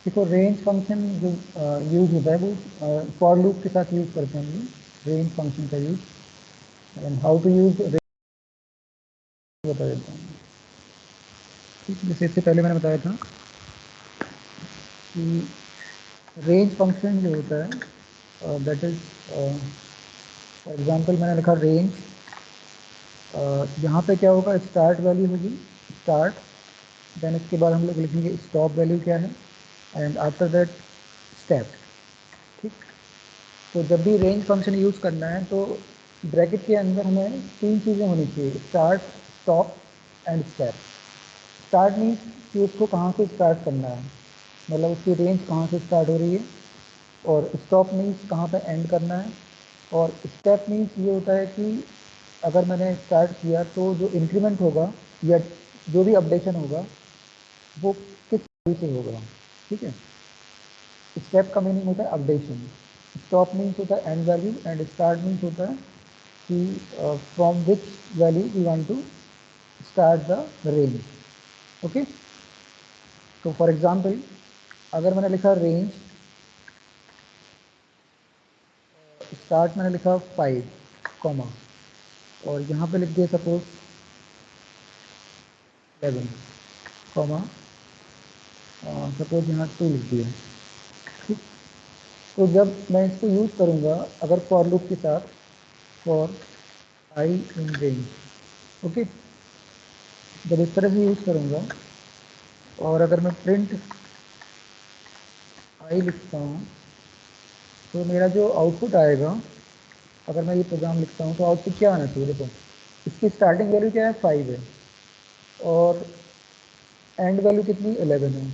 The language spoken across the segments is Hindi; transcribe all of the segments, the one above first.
देखो रेंज फंक्शन जो यूज होता है वो फॉर लूप के साथ यूज करते हैं हम लोग रेंज फंक्शन का use. And how to use बता देता हूँ। ठीक, जैसे इससे पहले मैंने बताया था कि रेंज फंक्शन जो होता है दैट इज फॉर एग्जांपल मैंने लिखा रेंज, यहाँ पे क्या होगा, स्टार्ट वैल्यू होगी स्टार्ट, देन इसके बाद हम लोग लिखेंगे स्टॉप वैल्यू क्या है, एंड आफ्टर दैट स्टेप। ठीक, तो जब भी रेंज फंक्शन यूज़ करना है तो ब्रैकेट के अंदर हमें तीन चीज़ें होनी चाहिए, start, stop and step. Start means कि उसको कहाँ से स्टार्ट करना है, मतलब उसकी रेंज कहाँ से स्टार्ट हो रही है, और स्टॉप मीन्स कहाँ पे एंड करना है, और स्टेप मीन्स ये होता है कि अगर मैंने स्टार्ट किया तो जो इंक्रीमेंट होगा या जो भी अपडेशन होगा वो किस वैल्यू से होगा। ठीक है, स्टेप का मीनिंग होता है अपडेशन, स्टॉप मीन्स होता है end value, and start means होता है कि from which value we want to start the range. Okay, तो फॉर एग्जांपल अगर मैंने लिखा रेंज, स्टार्ट मैंने लिखा 5 कॉमा, और यहाँ पे लिख दिया सपोज 11 कॉमा, सपोज यहाँ 2 लिख दिया। ठीक, तो जब मैं इसको यूज़ करूँगा अगर फॉर लूप के साथ, for I in range, okay, जब इस तरह से यूज़ करूँगा और अगर मैं प्रिंट आई लिखता हूँ तो मेरा जो आउटपुट आएगा, अगर मैं ये प्रोग्राम लिखता हूँ तो आउटपुट क्या आना चाहिए, देखो इसकी स्टार्टिंग वैल्यू क्या है 5 है और एंड वैल्यू कितनी 11 है,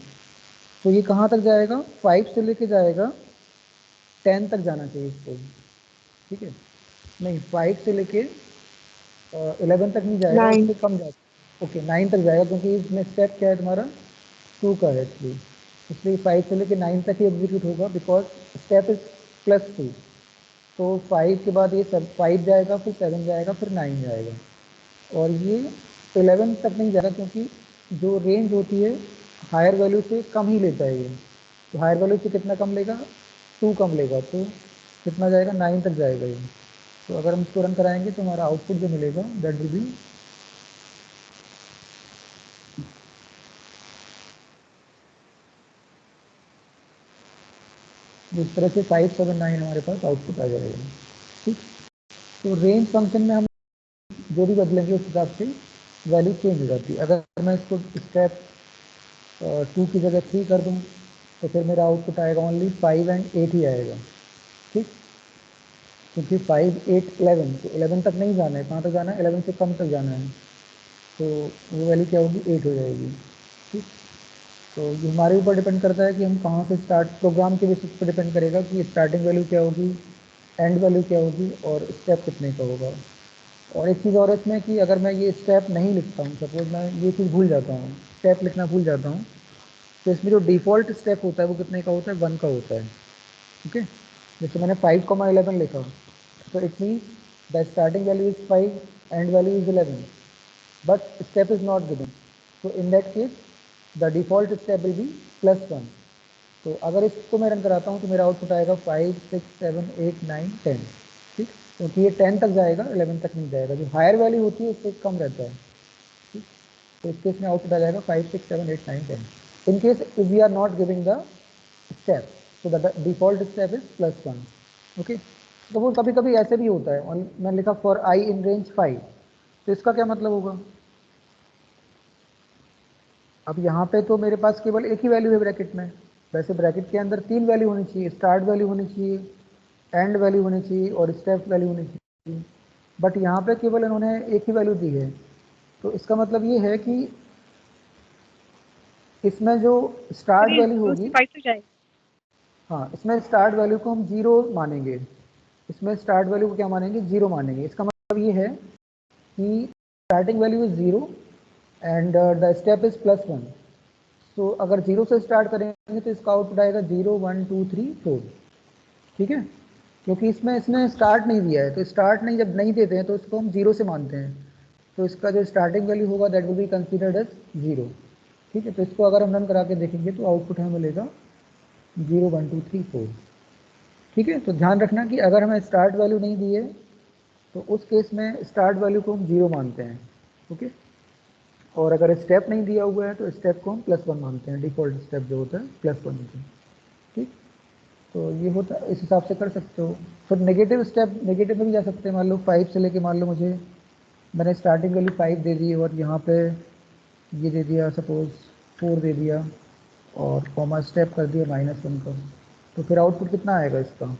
तो ये कहाँ तक जाएगा, 5 से लेके जाएगा 10 तक जाना चाहिए इसको। ठीक है, नहीं 5 से लेके 11 तक नहीं जाएगा, 9। उससे कम जाएगा। ओके 9 तक जाएगा क्योंकि इसमें स्टेप क्या है तुम्हारा 2 का है, इसलिए 5 से लेके 9 तक ही एग्जीक्यूट होगा बिकॉज स्टेप इज +2। तो 5 के बाद ये 5 जाएगा, फिर 7 जाएगा, फिर 9 जाएगा, और ये 11 तक नहीं जाएगा क्योंकि जो रेंज होती है हायर वैल्यू से कम ही लेता है ये। तो हायर वैल्यू से कितना कम लेगा, 2 कम लेगा, तो कितना जाएगा 9 तक जाएगा ये। तो अगर हम इसको रन कराएंगे तो हमारा आउटपुट जो मिलेगा दैट विल बी इस तरह से 579 हमारे पास आउटपुट आ जाएगा। ठीक, तो रेंज फंक्शन में हम जो भी बदलेंगे उस हिसाब से वैल्यू चेंज हो जाती है। अगर मैं इसको स्टेप 2 की जगह 3 कर दूँ तो फिर मेरा आउटपुट आएगा ओनली 5 एंड 8 ही आएगा। ठीक, क्योंकि 5, 8, 11, तो 11 तक नहीं जाना है, कहाँ तक जाना है 11 से कम तक जाना है, तो वो वैल्यू क्या होगी 8 हो जाएगी। ठीक, तो ये हमारे ऊपर डिपेंड करता है कि हम कहाँ से स्टार्ट, प्रोग्राम के बेसिस पर डिपेंड करेगा कि स्टार्टिंग वैल्यू क्या होगी, एंड वैल्यू क्या होगी, और स्टेप कितने का होगा। और एक चीज़ और है इसमें कि अगर मैं ये स्टेप नहीं लिखता हूँ, सपोज मैं ये चीज़ भूल जाता हूँ, स्टेप लिखना भूल जाता हूँ, तो इसमें जो डिफ़ॉल्ट स्टेप होता है वो कितने का होता है, 1 का होता है। ओके, जैसे मैंने 5,11 लिखा, तो it means the starting value is 5, and value is 11, but step is not given, so in that case the default step will be +1। तो अगर इसको मैं रन कराता हूँ तो मेरा आउटपुट आएगा 5, 6, 7, 8, 9, 10। ठीक, क्योंकि ये 10 तक जाएगा, 11 तक नहीं जाएगा, जो हायर वैल्यू होती है उससे कम रहता है। ठीक, तो इस केस में आउटपुट आ जाएगा 5, 6, 7, 8, 9, 10। In case if we are not giving the step, so the default step is +1। Okay, तो वो कभी कभी ऐसे भी होता है, और मैंने लिखा फॉर आई इन रेंज 5, तो इसका क्या मतलब होगा, अब यहाँ पे तो मेरे पास केवल एक ही वैल्यू है ब्रैकेट में, वैसे ब्रैकेट के अंदर 3 वैल्यू होनी चाहिए, स्टार्ट वैल्यू होनी चाहिए, एंड वैल्यू होनी चाहिए, और स्टेप वैल्यू होनी चाहिए, बट यहाँ पे केवल इन्होंने एक ही वैल्यू दी है। तो इसका मतलब ये है कि इसमें जो स्टार्ट वैल्यू होगी, 5 तो जाएगा। हाँ इसमें स्टार्ट वैल्यू को हम 0 मानेंगे, इसमें स्टार्ट वैल्यू को क्या मानेंगे 0 मानेंगे। इसका मतलब ये है कि starting value is 0 and the step is +1। तो अगर 0 से स्टार्ट करेंगे तो इसका आउटपुट आएगा 0, 1, 2, 3, 4। ठीक है, क्योंकि इसमें इसने स्टार्ट नहीं दिया है, तो स्टार्ट नहीं जब नहीं देते हैं तो इसको हम 0 से मानते हैं, तो इसका जो स्टार्टिंग वैल्यू होगा that will be considered as 0। ठीक है, तो इसको अगर हम रन करा के देखेंगे तो आउटपुट हमें मिलेगा 0 1 2 3 4। ठीक है, तो ध्यान रखना कि अगर हमें स्टार्ट वैल्यू नहीं दी है तो उस केस में स्टार्ट वैल्यू को हम 0 मानते हैं। ओके, और अगर स्टेप नहीं दिया हुआ है तो स्टेप को हम +1 मानते हैं, डिफॉल्ट स्टेप जो होता है +1 होता है। ठीक, तो ये होता है, इस हिसाब से कर सकते हो। फिर नेगेटिव स्टेप, नेगेटिव में भी जा सकते हैं। मान लो 5 से लेके, मान लो मुझे मैंने स्टार्टिंग वैल्यू 5 दे दी और यहाँ पे ये दे दिया सपोज 4 दे दिया और कॉमा स्टेप कर दिया -1 का, तो फिर आउटपुट कितना आएगा इसका?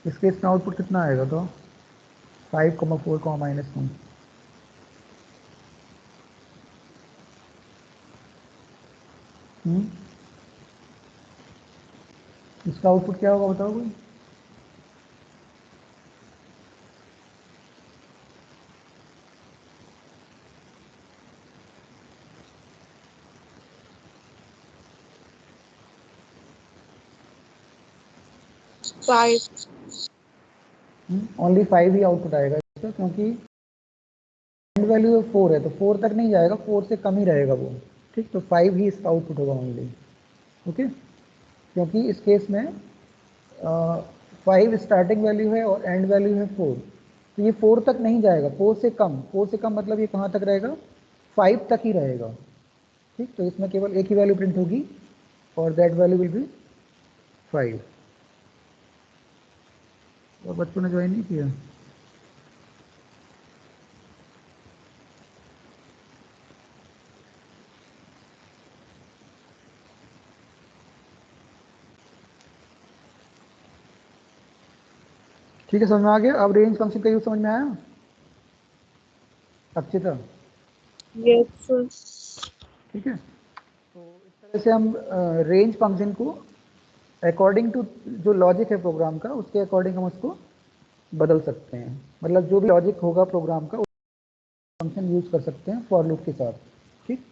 इस केस में आउटपुट कितना आएगा? तो 5, 4, -1। इसका आउटपुट क्या होगा बताओ कोई? ओनली 5 ही आउटपुट आएगा इसका, क्योंकि एंड वैल्यू 4 है तो 4 तक नहीं जाएगा, 4 से कम ही रहेगा वो। ठीक, तो 5 ही इसका आउटपुट होगा ओनली। ओके, क्योंकि इस केस में 5 स्टार्टिंग वैल्यू है और एंड वैल्यू है 4, तो ये 4 तक नहीं जाएगा, 4 से कम। 4 से कम मतलब ये कहाँ तक रहेगा? 5 तक ही रहेगा। ठीक, तो इसमें केवल एक ही वैल्यू प्रिंट होगी और दैट वैल्यू विल बी 5। और बच्चों ने ज्वाइन नहीं किया? ठीक है, समझ में आ गया? अब रेंज फंक्शन का यूज समझ में आया अक्षिता? ठीक है, तो इस तरह से हम रेंज फंक्शन को अकॉर्डिंग टू जो लॉजिक है प्रोग्राम का, उसके अकॉर्डिंग हम उसको बदल सकते हैं। मतलब जो भी लॉजिक होगा प्रोग्राम का, फंक्शन यूज कर सकते हैं फॉर लूप के साथ। ठीक,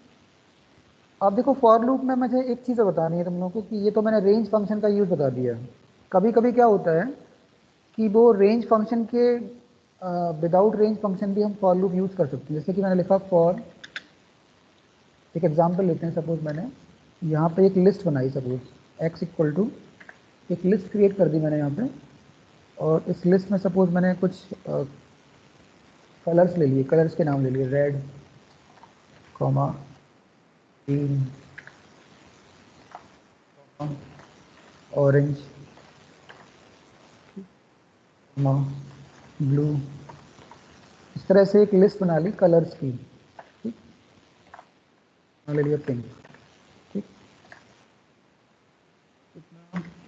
अब देखो फॉर लूप में मुझे एक चीज़ बतानी है तुम लोगों को कि ये तो मैंने रेंज फंक्शन का यूज बता दिया। कभी कभी क्या होता है कि वो रेंज फंक्शन के विदाउट रेंज फंक्शन भी हम फॉर लूप यूज कर सकते हैं। जैसे कि मैंने लिखा फॉर, एक एग्जांपल लेते हैं। सपोज मैंने यहाँ पे एक लिस्ट बनाई, सपोज x इक्वल टू, एक लिस्ट क्रिएट कर दी मैंने यहाँ पे, और इस लिस्ट में सपोज मैंने कुछ कलर्स ले लिए, कलर्स के नाम ले लिए, red, comma, green, orange, comma, blue. इस तरह से एक लिस्ट बना ली कलर्स की। ठीक, ले लिया पिंक। ठीक,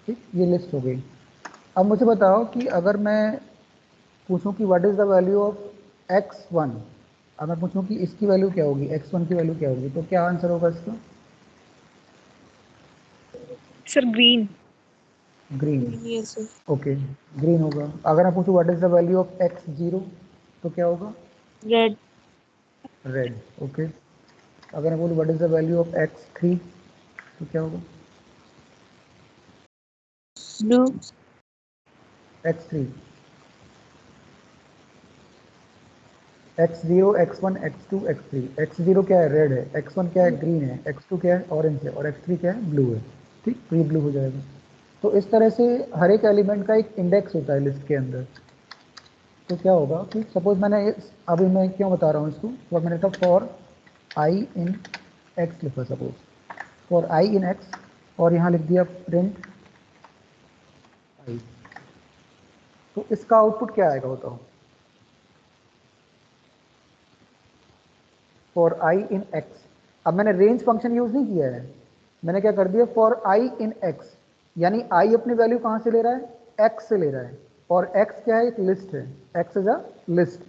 ठीक, ये लिस्ट हो गई। अब मुझे बताओ कि अगर मैं पूछूं कि what is the value of x1, अब मैं पूछूं कि इसकी वैल्यू क्या होगी, x1 की वैल्यू क्या होगी, तो क्या आंसर होगा इसका? Sir green. Green, okay, green होगा। अगर मैं पूछूं what is the value of x0, तो क्या होगा? रेड। Red, okay. अगर मैं बोलूँ what is the value of x3, तो क्या होगा? Blue. x3, x0, x1, x2, x3। x0 क्या है? रेड है। x1 क्या है? ग्रीन है। x2 क्या है? ऑरेंज है। और x3 क्या है? ब्लू है। ठीक, तो ये ब्लू हो जाएगा। तो इस तरह से हर एक एलिमेंट का एक इंडेक्स होता है लिस्ट के अंदर। तो क्या होगा कि सपोज मैंने अभी मैं क्यों बता रहा हूँ इसको, तो मैंने कहा फॉर आई इन एक्स लिखा, suppose for I in x, और यहाँ लिख दिया प्रिंट आई। तो इसका आउटपुट क्या आएगा बताओ? For I in x. अब मैंने रेंज फंक्शन यूज नहीं किया है, मैंने क्या कर दिया, फॉर आई इन एक्स, यानी आई अपनी वैल्यू कहाँ से ले रहा है? एक्स से ले रहा है, और एक्स क्या है? एक लिस्ट है, एक्स इज अ लिस्ट।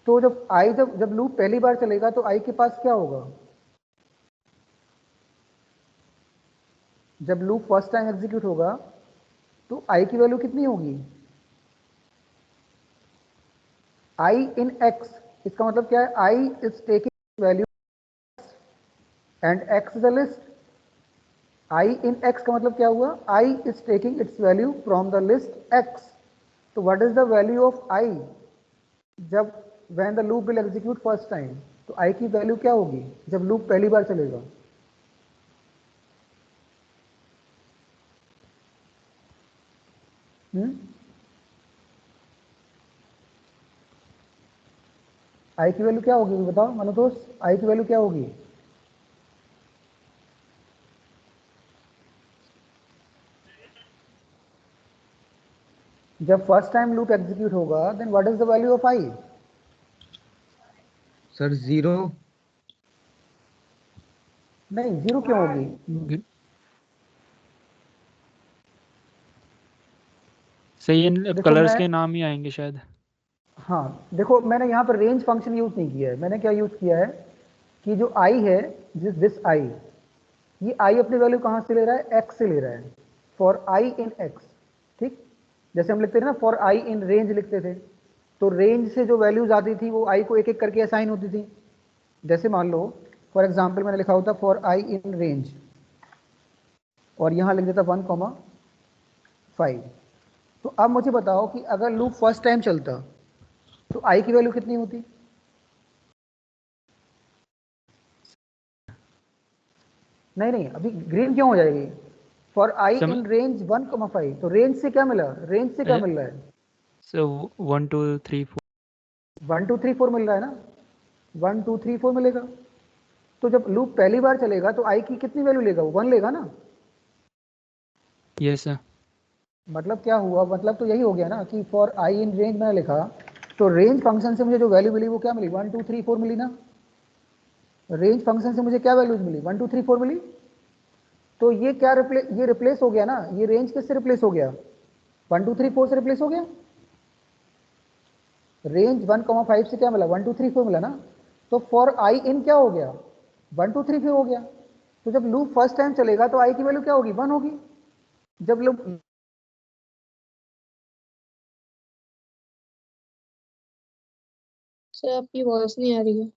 तो जब आई, जब लूप पहली बार चलेगा तो आई के पास क्या होगा? जब लूप फर्स्ट टाइम एग्जीक्यूट होगा तो आई की वैल्यू कितनी होगी? आई इन एक्स, इसका मतलब क्या है? I is taking value and X is a list. I in X का मतलब क्या हुआ? I is taking its value from the list X. तो what is the value of I जब when the loop will execute first time? तो आई की वैल्यू क्या होगी जब लूप पहली बार चलेगा? आई की वैल्यू क्या होगी बताओ मानो दोस्त, आई की वैल्यू क्या होगी? जब फर्स्ट टाइम लूप एग्जीक्यूट होगा then what is the value of I? Sir 0। नहीं 0 क्यों होगी? सही है, देखो कलर्स मैं, के नाम ही आएंगे शायद। हाँ देखो मैंने यहाँ पर रेंज फंक्शन यूज नहीं किया है, मैंने क्या यूज किया है कि जो आई है, दिस आई, ये आई अपनी वैल्यू कहाँ से ले रहा है? एक्स से ले रहा है, फॉर आई इन एक्स। ठीक, जैसे हम लिखते थे ना फॉर आई इन रेंज लिखते थे, तो रेंज से जो वैल्यूज आती थी वो आई को एक एक करके असाइन होती थी। जैसे मान लो फॉर एग्जाम्पल मैंने लिखा होता फॉर आई इन रेंज, और यहाँ लिख देता 1,5। तो अब मुझे बताओ कि अगर लूप फर्स्ट टाइम चलता तो आई की वैल्यू कितनी होती? नहीं नहीं, अभी ग्रीन क्यों हो जाएगी? फॉर आई इन रेंज 1,5, तो रेंज से क्या मिला? रेंज से क्या मिल रहा है? सो 1 2 3 4 1 2 3 4 मिल रहा है ना, 1 2 3 4 मिलेगा। तो जब लूप पहली बार चलेगा तो आई की कितनी वैल्यू लेगा? वो 1 लेगा ना। Yes sir. मतलब क्या हुआ, मतलब तो यही हो गया ना कि फॉर आई इन रेंज मैंने लिखा, तो रेंज फंक्शन से मुझे जो वैल्यू मिली वो क्या मिली? 1 2 3 4 मिली ना। रेंज फंक्शन से मुझे क्या वैल्यूज मिली? 1 2 3 4 मिली। तो ये क्या ये रिप्लेस हो गया ना, ये रेंज किससे रिप्लेस हो गया? 1 2 3 4 से रिप्लेस हो गया। रेंज 1,5 से क्या मिला? 1 2 3 4 मिला ना। तो फॉर आई इन क्या हो गया? 1 2 3 4 हो गया। तो जब लूप फर्स्ट टाइम चलेगा तो आई की वैल्यू क्या होगी? 1 होगी। जब लूप, सर आपकी वॉइस नहीं आ रही है।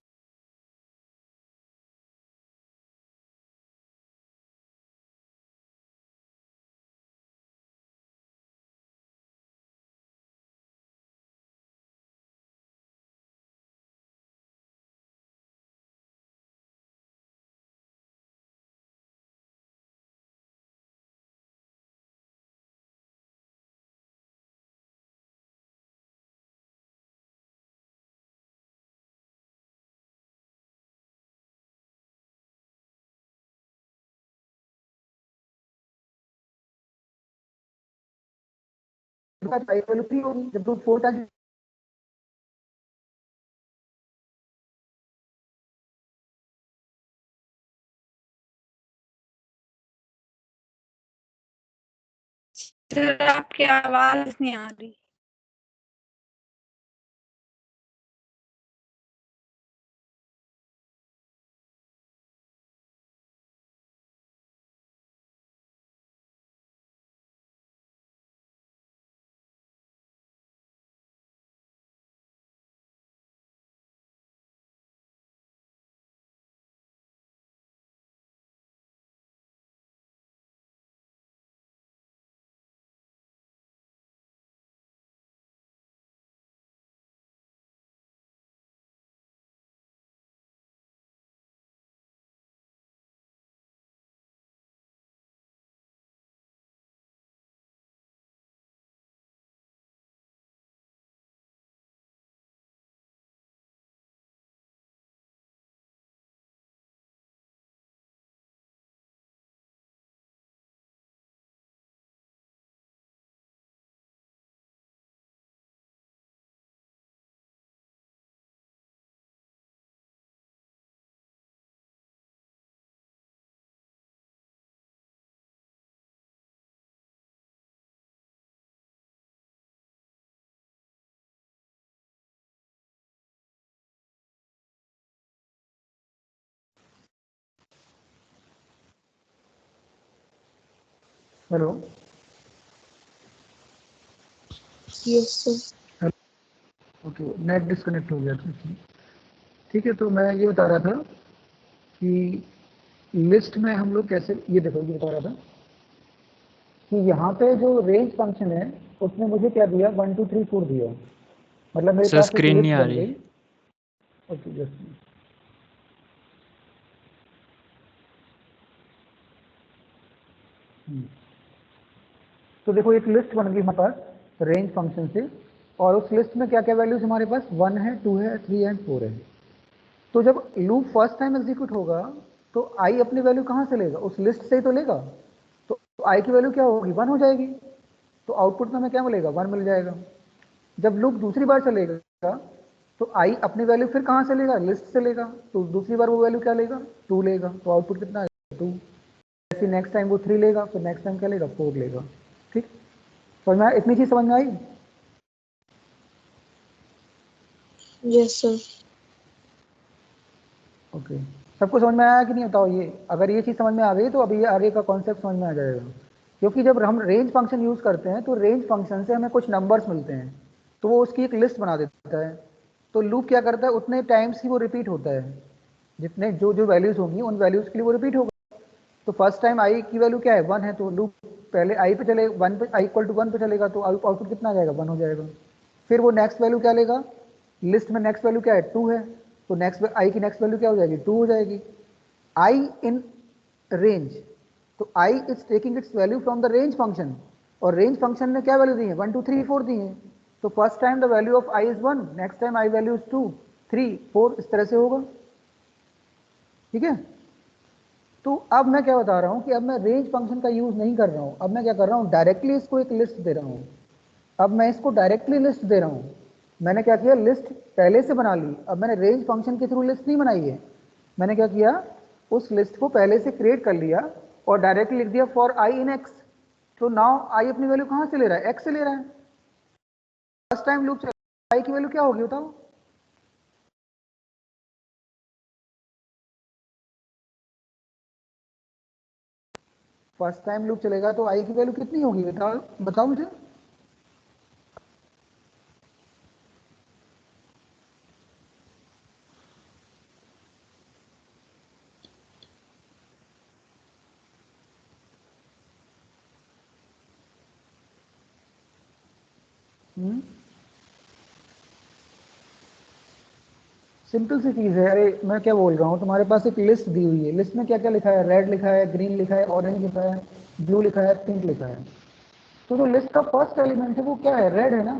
आई की वैल्यू 3 होगी जब लूप 4 टाइम। सर आपकी आवाज नहीं आ रही। Hello, yes sir. Okay, net disconnect हो गया था। ठीक है, तो मैं ये बता रहा था कि लिस्ट में हम लोग कैसे, ये देखो ये बता रहा था कि यहाँ पे जो रेंज फंक्शन है उसने मुझे क्या दिया? 1 2 3 4 दिया। मतलब मेरे सर पास एक स्क्रीन नहीं लिस्ट आ बन रही। गई। ओके जस्ट, तो देखो एक लिस्ट बन गई हमारे पास रेंज फंक्शन से, और उस लिस्ट में क्या क्या वैल्यूज हमारे पास 1 है, 2 है, 3 एंड 4 है। तो जब लूप फर्स्ट टाइम एग्जीक्यूट होगा तो आई अपनी वैल्यू कहाँ से लेगा? उस लिस्ट से ही तो लेगा। तो आई की वैल्यू क्या होगी? 1 हो जाएगी। तो आउटपुट में हमें क्या मिलेगा? 1 मिल जाएगा। जब लूप दूसरी बार चलेगा तो आई अपनी वैल्यू फिर कहाँ से लेगा? लिस्ट से लेगा। तो दूसरी बार वो वैल्यू क्या लेगा? 2 लेगा। तो आउटपुट कितना आएगा? 2। ऐसे नेक्स्ट टाइम वो 3 लेगा, फिर नेक्स्ट टाइम क्या लेगा? 4 लेगा। ठीक, समझ में आया? इतनी चीज समझ में आई? Yes sir. ओके, सबको समझ में आया कि नहीं? बताओ ये, अगर ये चीज़ समझ में आ गई तो अभी ये आगे का कॉन्सेप्ट समझ में आ जाएगा। क्योंकि जब हम रेंज फंक्शन यूज़ करते हैं तो रेंज फंक्शन से हमें कुछ नंबर्स मिलते हैं, तो वो उसकी एक लिस्ट बना देता है। तो लूप क्या करता है? उतने टाइम्स ही वो रिपीट होता है, जितने जो जो वैल्यूज़ होंगी उन वैल्यूज़ के लिए वो रिपीट होगा। तो फर्स्ट टाइम आई की वैल्यू क्या है? 1 है, तो लूप पहले आई पे चले 1 पे, आई इक्वल टू 1 पे चलेगा, तो आउटपुट कितना आ जाएगा? 1 हो जाएगा। फिर वो नेक्स्ट वैल्यू क्या लेगा? लिस्ट में नेक्स्ट वैल्यू क्या है? 2 है, तो नेक्स्ट आई की नेक्स्ट वैल्यू क्या हो जाएगी? 2 हो जाएगी। आई इन रेंज, तो I is taking its value from the range function, और रेंज फंक्शन ने क्या वैल्यू दी है? 1 2 3 4 दी है। तो first time the value of I is 1, next time I value is 2 3 4, इस तरह से होगा। ठीक है, तो अब मैं क्या बता रहा हूं कि अब मैं रेंज फंक्शन का यूज नहीं कर रहा हूं। अब मैं क्या कर रहा हूं? डायरेक्टली इसको एक लिस्ट दे रहा हूं। अब मैं इसको डायरेक्टली लिस्ट दे रहा हूं। मैंने क्या किया? लिस्ट पहले से बना ली। अब मैंने रेंज फंक्शन के थ्रू लिस्ट नहीं बनाई है। मैंने क्या किया? उस लिस्ट को पहले से क्रिएट कर लिया और डायरेक्टली लिख दिया फॉर आई इन एक्स। तो नाउ आई अपनी वैल्यू कहां से ले रहा है? एक्स से ले रहा है। फर्स्ट टाइम लूप आई की वैल्यू क्या होगी बताओ? फर्स्ट टाइम लूप चलेगा तो आई की वैल्यू कितनी होगी? बताओ बताओ मुझे। सिंपल सी चीज है। अरे मैं क्या बोल रहा हूँ, तुम्हारे पास एक लिस्ट दी हुई है। लिस्ट में क्या क्या लिखा है? रेड लिखा है, ग्रीन लिखा है, ऑरेंज लिखा है, ब्लू लिखा है, पिंक लिखा है। तो जो लिस्ट का फर्स्ट एलिमेंट है वो क्या है? रेड है ना।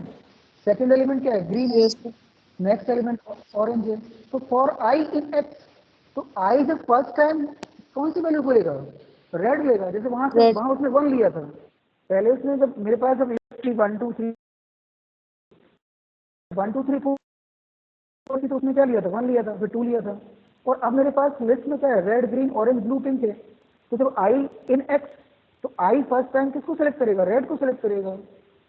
सेकंड एलिमेंट क्या है? ग्रीन है। Yes sir. Next element orange है। तो फॉर आई इन एक्स, तो आई जब फर्स्ट टाइम कौन सी वैल्यू बोलेगा? रेड लेगा। जैसे वहां से रेड। वहां उसने 1 लिया था पहले। उसने जब मेरे पास जब लिस्ट थी 1 2 3 1 2 3 4 थी, तो उसने क्या लिया था? 1 लिया था, फिर 2 लिया था। और अब मेरे पास लिस्ट में क्या है? Red green orange blue pink है। तो जब आई इन एक्स, तो आई फर्स्ट टाइम किसको सेलेक्ट करेगा? रेड को सेलेक्ट करेगा।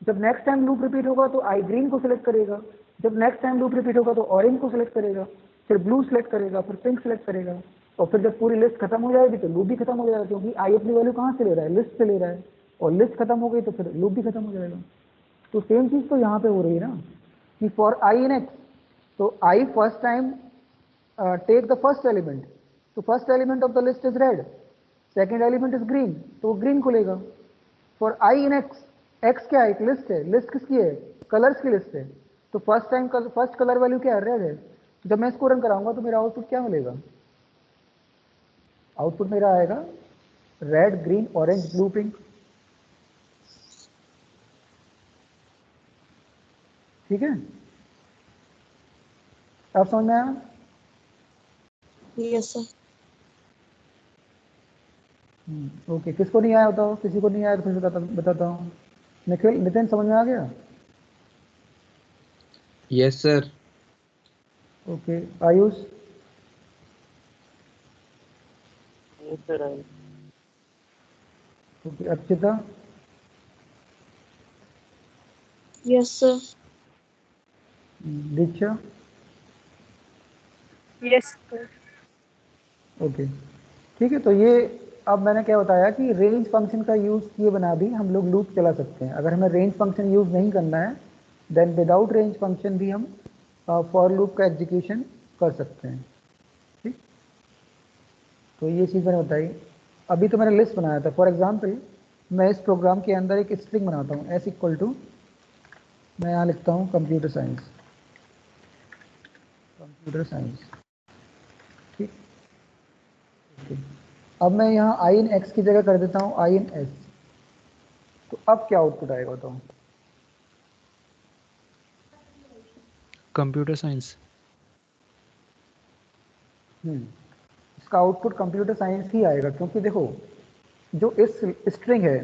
जब नेक्स्ट टाइम लूप रिपीट होगा तो आई ग्रीन को सिलेक्ट करेगा। जब नेक्स्ट टाइम लूप रिपीट होगा तो ऑरेंज को सिलेक्ट करेगा, फिर ब्लू सिलेक्ट करेगा, फिर पिंक सिलेक्ट करेगा। और फिर जब पूरी लिस्ट खत्म हो जाएगी तो लूप भी खत्म हो जाएगा, क्योंकि आई अपनी वैल्यू कहाँ से ले रहा है? लिस्ट से ले रहा है। और लिस्ट खत्म हो गई तो फिर लूप भी खत्म हो जाएगा। तो सेम चीज तो यहाँ पे हो रही है ना, कि फॉर आई इन एक्स, तो I first time take the first element, तो first element of the list is red, second element is green, तो वो ग्रीन को लेगा। For I in X, X क्या है? एक लिस्ट है। लिस्ट किसकी है? कलर्स की लिस्ट है। तो first time first colour value क्या है? रेड है। तो जब मैं इसको रन कराऊंगा तो मेरा आउटपुट क्या मिलेगा? आउटपुट मेरा आएगा red green orange blue pink. ठीक है, अब समझ में आया? Yes sir. ओके, किसको नहीं आया बताओ? किसी को नहीं आया तो फिर बताता हूँ। निखिल, नितिन, समझ में आ गया? Yes sir. Okay, Ayush? Okay, Archita? Yes sir. Diksha? Yes sir. Okay, ठीक है। तो ये अब मैंने क्या बताया कि रेंज फंक्शन का यूज़ किए बिना भी हम लोग लूप चला सकते हैं। अगर हमें रेंज फंक्शन यूज़ नहीं करना है देन विदाउट रेंज फंक्शन भी हम फॉर लूप का एग्जीक्यूशन कर सकते हैं। ठीक, तो ये चीज़ मैंने बताई। अभी तो मैंने लिस्ट बनाया था। फॉर एग्जाम्पल मैं इस प्रोग्राम के अंदर एक स्ट्रिंग बनाता हूँ, एस इक्वल टू, मैं यहाँ लिखता हूँ कंप्यूटर साइंस, कंप्यूटर साइंस। ठीक, अब मैं यहाँ आई इन एक्स की जगह कर देता हूँ आई इन एस। तो अब क्या आउटपुट आएगा बताओ? Computer science. इसका आउटपुट कंप्यूटर साइंस ही आएगा, क्योंकि देखो जो इस स्ट्रिंग है,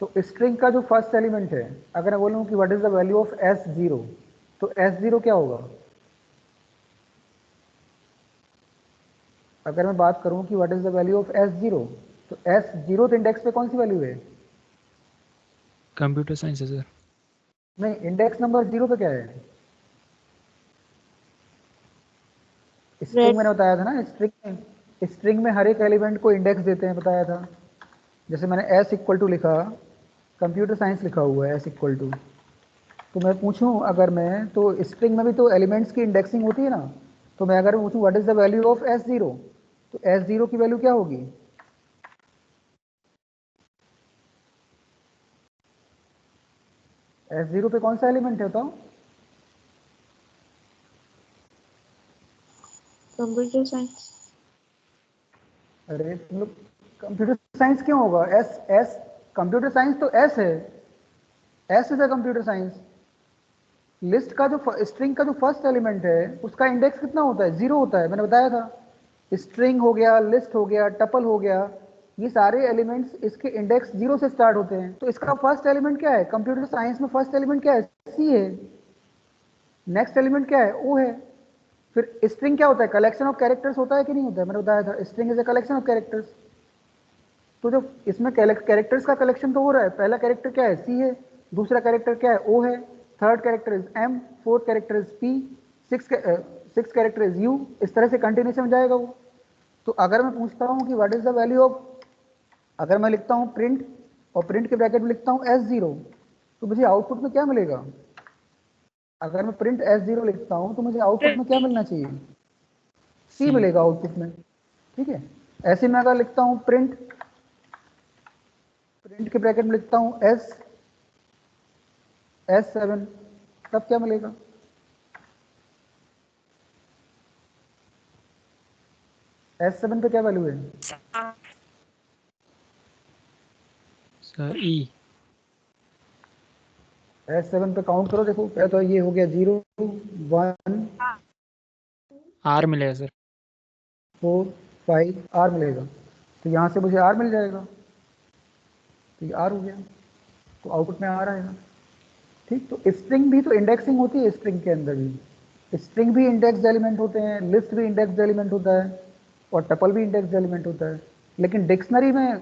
तो स्ट्रिंग का जो फर्स्ट एलिमेंट है, अगर मैं बोलूँ कि what is the value of S0, तो S0 क्या होगा? अगर मैं बात करूं कि what is the value of S0, तो S0 तो इंडेक्स पे कौन सी वैल्यू है? कंप्यूटर साइंस है सर। नहीं, इंडेक्स नंबर 0 पे क्या है? स्ट्रिंग मैंने बताया था ना, स्ट्रिंग में हर एक एलिमेंट को इंडेक्स देते हैं, बताया था। जैसे मैंने S इक्वल टू लिखा, कंप्यूटर साइंस लिखा हुआ है S इक्वल टू, तो मैं पूछूं अगर मैं, तो स्ट्रिंग में भी तो एलिमेंट्स की इंडेक्सिंग होती है ना, तो मैं अगर पूछूं what is the value of S0, तो S0 की वैल्यू क्या होगी? S0 पे कौन सा एलिमेंट है बताओ? Computer science. अरे तुम लोग, कंप्यूटर साइंस क्यों होगा? एस कंप्यूटर साइंस तो एस है, S is a computer science. List का जो स्ट्रिंग का जो फर्स्ट एलिमेंट है, उसका इंडेक्स कितना होता है? 0 होता है, मैंने बताया था। स्ट्रिंग हो गया, लिस्ट हो गया, टपल हो गया, ये सारे एलिमेंट्स इसके इंडेक्स 0 से स्टार्ट होते हैं। तो इसका फर्स्ट एलिमेंट क्या है? कंप्यूटर साइंस में फर्स्ट एलिमेंट क्या है? सी है। नेक्स्ट एलिमेंट क्या है? ओ है। फिर स्ट्रिंग क्या होता है? कलेक्शन ऑफ कैरेक्टर्स होता है कि नहीं होता है? मैंने बताया था, string is a collection of characters. तो जो इसमें कैरेक्टर्स का कलेक्शन तो हो रहा है, पहला कैरेक्टर क्या है? सी है, दूसरा कैरेक्टर क्या है? ओ है, third character is M, fourth character is P, six character is U, इस तरह से कंटिन्यूशन जाएगा वो। तो अगर मैं पूछता हूँ कि what is the value of, अगर मैं लिखता हूँ प्रिंट, और प्रिंट के ब्रैकेट में लिखता हूँ S0, तो मुझे आउटपुट में क्या मिलेगा? अगर मैं प्रिंट S0 लिखता हूँ तो मुझे आउटपुट में क्या मिलना चाहिए? सी सी। मिलेगा आउटपुट में। ठीक है, ऐसे में अगर लिखता हूँ प्रिंट, प्रिंट के ब्रैकेट में लिखता हूँ S7, तब क्या मिलेगा? S7 पे क्या वैल्यू है? सर ई। S7 पे काउंट करो, देखो क्या, तो ये हो गया 0 1 आर मिलेगा सर। 4 5, R मिलेगा। तो यहाँ से मुझे R मिल जाएगा, तो ये R हो गया, तो आउटपुट में R आएगा। ठीक, तो स्ट्रिंग भी तो इंडेक्सिंग होती है, स्ट्रिंग के अंदर भी स्ट्रिंग भी इंडेक्स एलिमेंट होते हैं, लिस्ट भी इंडेक्स एलिमेंट होता है, और टपल भी इंडेक्स एलिमेंट होता है। लेकिन डिक्शनरी में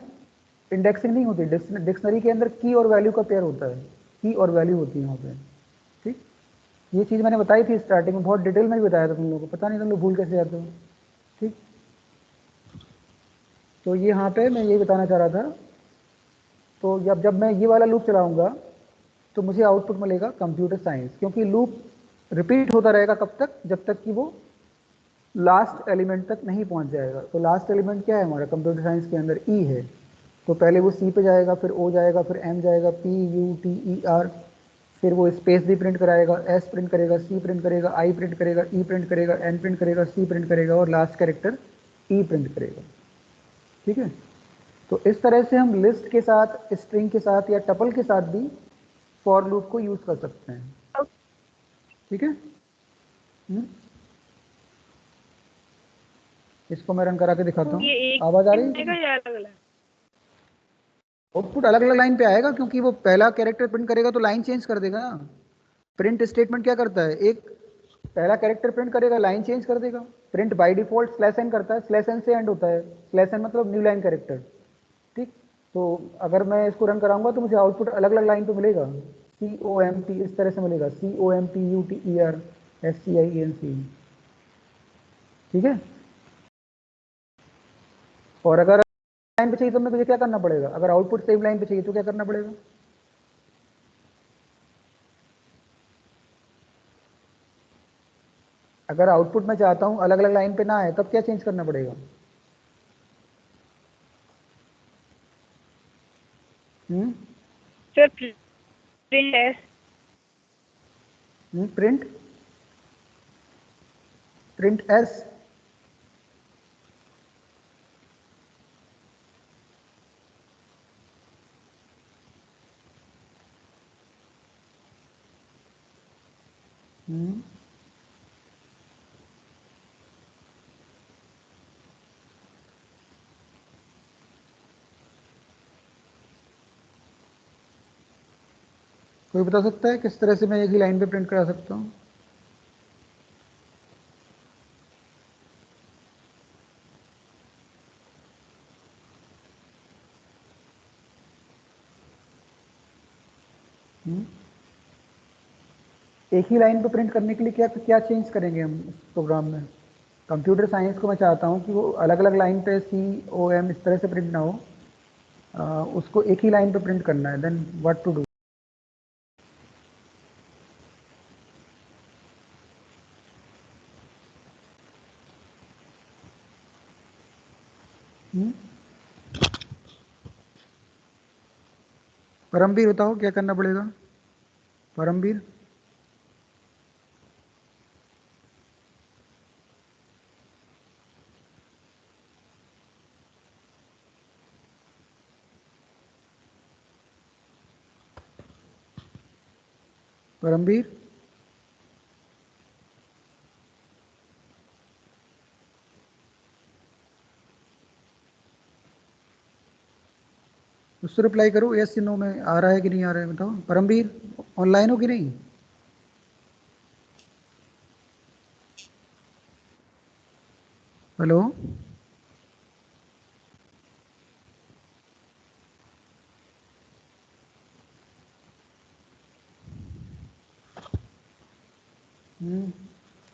इंडेक्सिंग नहीं होती। डिक्शनरी के अंदर की और वैल्यू का पेयर होता है, की और वैल्यू होती है वहाँ पे। ठीक, ये चीज़ मैंने बताई थी स्टार्टिंग में, बहुत डिटेल में भी बताया था तुम लोगों को, पता नहीं तुम लोग भूल कैसे जाते हो। ठीक, तो ये यहाँ पे मैं ये बताना चाह रहा था। तो जब मैं ये वाला लूप चलाऊंगा, तो मुझे आउटपुट मिलेगा कंप्यूटर साइंस, क्योंकि लूप रिपीट होता रहेगा कब तक? जब तक कि वो लास्ट एलिमेंट तक नहीं पहुंच जाएगा। तो लास्ट एलिमेंट क्या है हमारा कंप्यूटर साइंस के अंदर? ई है। तो पहले वो सी पे जाएगा, फिर ओ जाएगा, फिर एम जाएगा, P U T E R, फिर वो स्पेस भी प्रिंट कराएगा, एस प्रिंट करेगा, सी प्रिंट करेगा, आई प्रिंट करेगा, ई प्रिंट करेगा, एन प्रिंट करेगा, सी प्रिंट करेगा, और लास्ट कैरेक्टर ई प्रिंट करेगा। ठीक है, तो इस तरह से हम लिस्ट के साथ, स्ट्रिंग के साथ, या टपल के साथ भी फॉर लूप को यूज कर सकते हैं। ठीक है, इसको मैं रन करा के दिखाता ये हूँ, एक आवाज आ रही मिलेगा है? या अलग अलग? आउटपुट अलग अलग लाइन पे आएगा, क्योंकि वो पहला कैरेक्टर प्रिंट करेगा तो लाइन चेंज कर देगा ना। प्रिंट स्टेटमेंट क्या करता है? एक पहला कैरेक्टर प्रिंट करेगा, लाइन चेंज कर देगा। Print by default slash N करता है, स्लैश एन से एंड होता है, स्लैश एन मतलब न्यू लाइन कैरेक्टर। ठीक, तो अगर मैं इसको रन कराऊंगा तो मुझे आउटपुट अलग अलग लाइन पे मिलेगा, COMP इस तरह से मिलेगा, COMPUTER SCIENC। ठीक है, और अगर लाइन पे चाहिए तो मुझे क्या करना पड़ेगा? अगर आउटपुट सेम लाइन पे चाहिए तो क्या करना पड़ेगा? अगर आउटपुट मैं चाहता हूं अलग अलग लाइन पे ना आए, तब क्या चेंज करना पड़ेगा? Sir print S. Print print S. कोई बता सकता है किस तरह से मैं एक ही लाइन पे प्रिंट करा सकता हूँ? एक ही लाइन पे प्रिंट करने के लिए क्या क्या चेंज करेंगे हम इस प्रोग्राम में? कंप्यूटर साइंस को मैं चाहता हूँ कि वो अलग अलग लाइन पे COM इस तरह से प्रिंट ना हो, उसको एक ही लाइन पे प्रिंट करना है। Then what to do? Paramvir बताओ क्या करना पड़ेगा? परमवीर, परमवीर, उससे रिप्लाई करो, यस नो में आ रहा है कि नहीं आ रहा है बताओ। परमवीर ऑनलाइन हो कि नहीं? हेलो,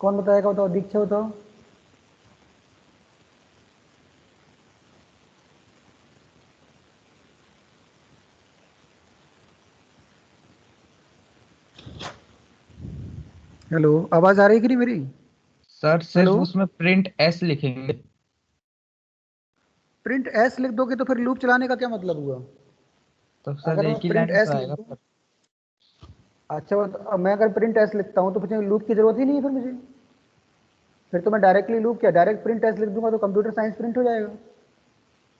कौन बताएगा? बताओ, दीक्षा बताओ। हेलो, आवाज आ रही है कि नहीं मेरी? सर हेलो, सिर्फ उसमें प्रिंट एस लिखेंगे। प्रिंट एस लिख दोगे तो फिर लूप चलाने का क्या मतलब हुआ? तो सर अगर मैं एक ही प्रिंट लाइन एस पे लिख आएगा दूं, सर। अच्छा अब मैं अगर प्रिंट एस लिखता हूं तो फिर लूप की जरूरत ही नहीं है फिर मुझे। फिर तो मैं डायरेक्टली लूप क्या डायरेक्ट प्रिंट एस लिख दूंगा तो कंप्यूटर साइंस प्रिंट हो जाएगा।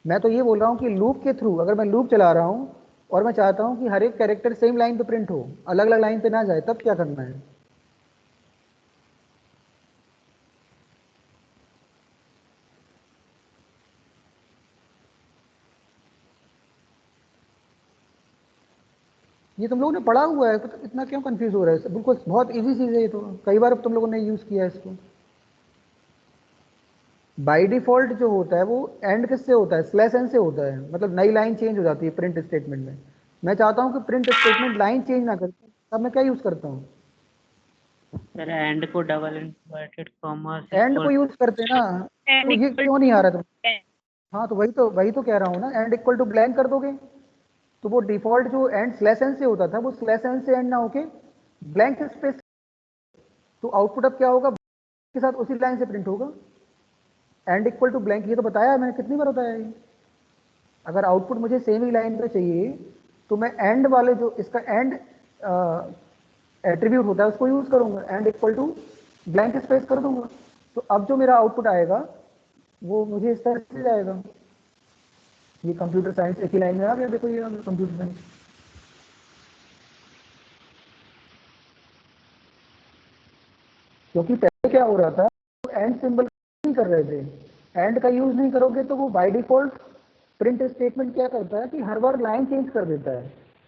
मैं तो ये बोल रहा हूँ कि लूप के थ्रू अगर मैं लूप चला रहा हूँ और मैं चाहता हूँ कि हर एक कैरेक्टर सेम लाइन पे प्रिंट हो, अलग अलग लाइन पे ना जाए, तब क्या करना है? ये तुम लोगों ने पढ़ा हुआ है तो इतना क्यों कंफ्यूज हो रहा है? बिल्कुल बहुत इजी चीज है ये तो, कई बार तुम लोगों ने यूज किया है इसको। बाय डिफॉल्ट जो होता है वो एंड किससे होता है? स्लैश एन से होता है, मतलब नई लाइन चेंज हो जाती है प्रिंट स्टेटमेंट में। मैं चाहता हूं कि प्रिंट स्टेटमेंट लाइन चेंज ना करके, तब मैं क्या यूज करता हूं? सर एंड को डबल इन्वर्टेड कॉमा से एंड को इक्वल यूज करते हैं ना, एंड तो ये इक्वल क्यों नहीं आ रहा तुम? टू हाँ तो वही तो कह रहा हूँ ना, एंड इक्वल टू ब्लैंक कर दोगे तो वो डिफॉल्ट जो एंड स्लैश एन से होता था वो स्लैश एन से एंड ना होके ब्लैंक स्पेस, तो आउटपुट अब क्या होगा? के साथ उसी लाइन से प्रिंट होगा। एंड इक्वल टू ब्लैंक, ये तो बताया है मैंने, कितनी बार बताया है ये? अगर आउटपुट मुझे सेम ही लाइन पे चाहिए तो मैं एंड वाले जो इसका एंड एट्रीब्यूट होता है उसको यूज करूंगा, end equal to blank space कर दूंगा। तो अब जो मेरा आउटपुट आएगा वो मुझे इस तरह से जाएगा। ये कंप्यूटर साइंस एक ही लाइन में आ गया, देखो ये आ गया कंप्यूटर साइंस। क्योंकि पहले क्या हो रहा था, एंड सिंबल नहीं कर रहे थे। एंड का यूज नहीं करोगे तो वो बाय डिफॉल्ट प्रिंट स्टेटमेंट क्या करता है कि हर बार लाइन चेंज कर देता है।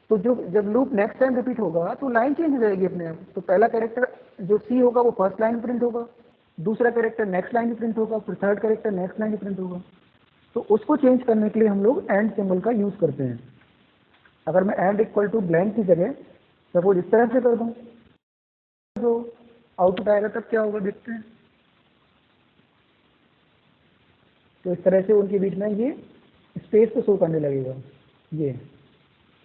तो जो जब लूप नेक्स्ट टाइम रिपीट होगा तो लाइन चेंज हो जाएगी अपने आप। तो पहला कैरेक्टर जो सी होगा वो फर्स्ट लाइन प्रिंट होगा, दूसरा कैरेक्टर नेक्स्ट लाइन प्रिंट होगा, फिर third character next line print होगा। तो उसको चेंज करने के लिए हम लोग एंड सिंबल का यूज करते हैं। अगर मैं एंड इक्वल टू ब्लैंक की जगह सपोज इस तरह से कर दूं, जो आउटपुट आएगा तब क्या होगा देखते हैं। तो इस तरह से उनके बीच में ये स्पेस को शो करने लगेगा, ये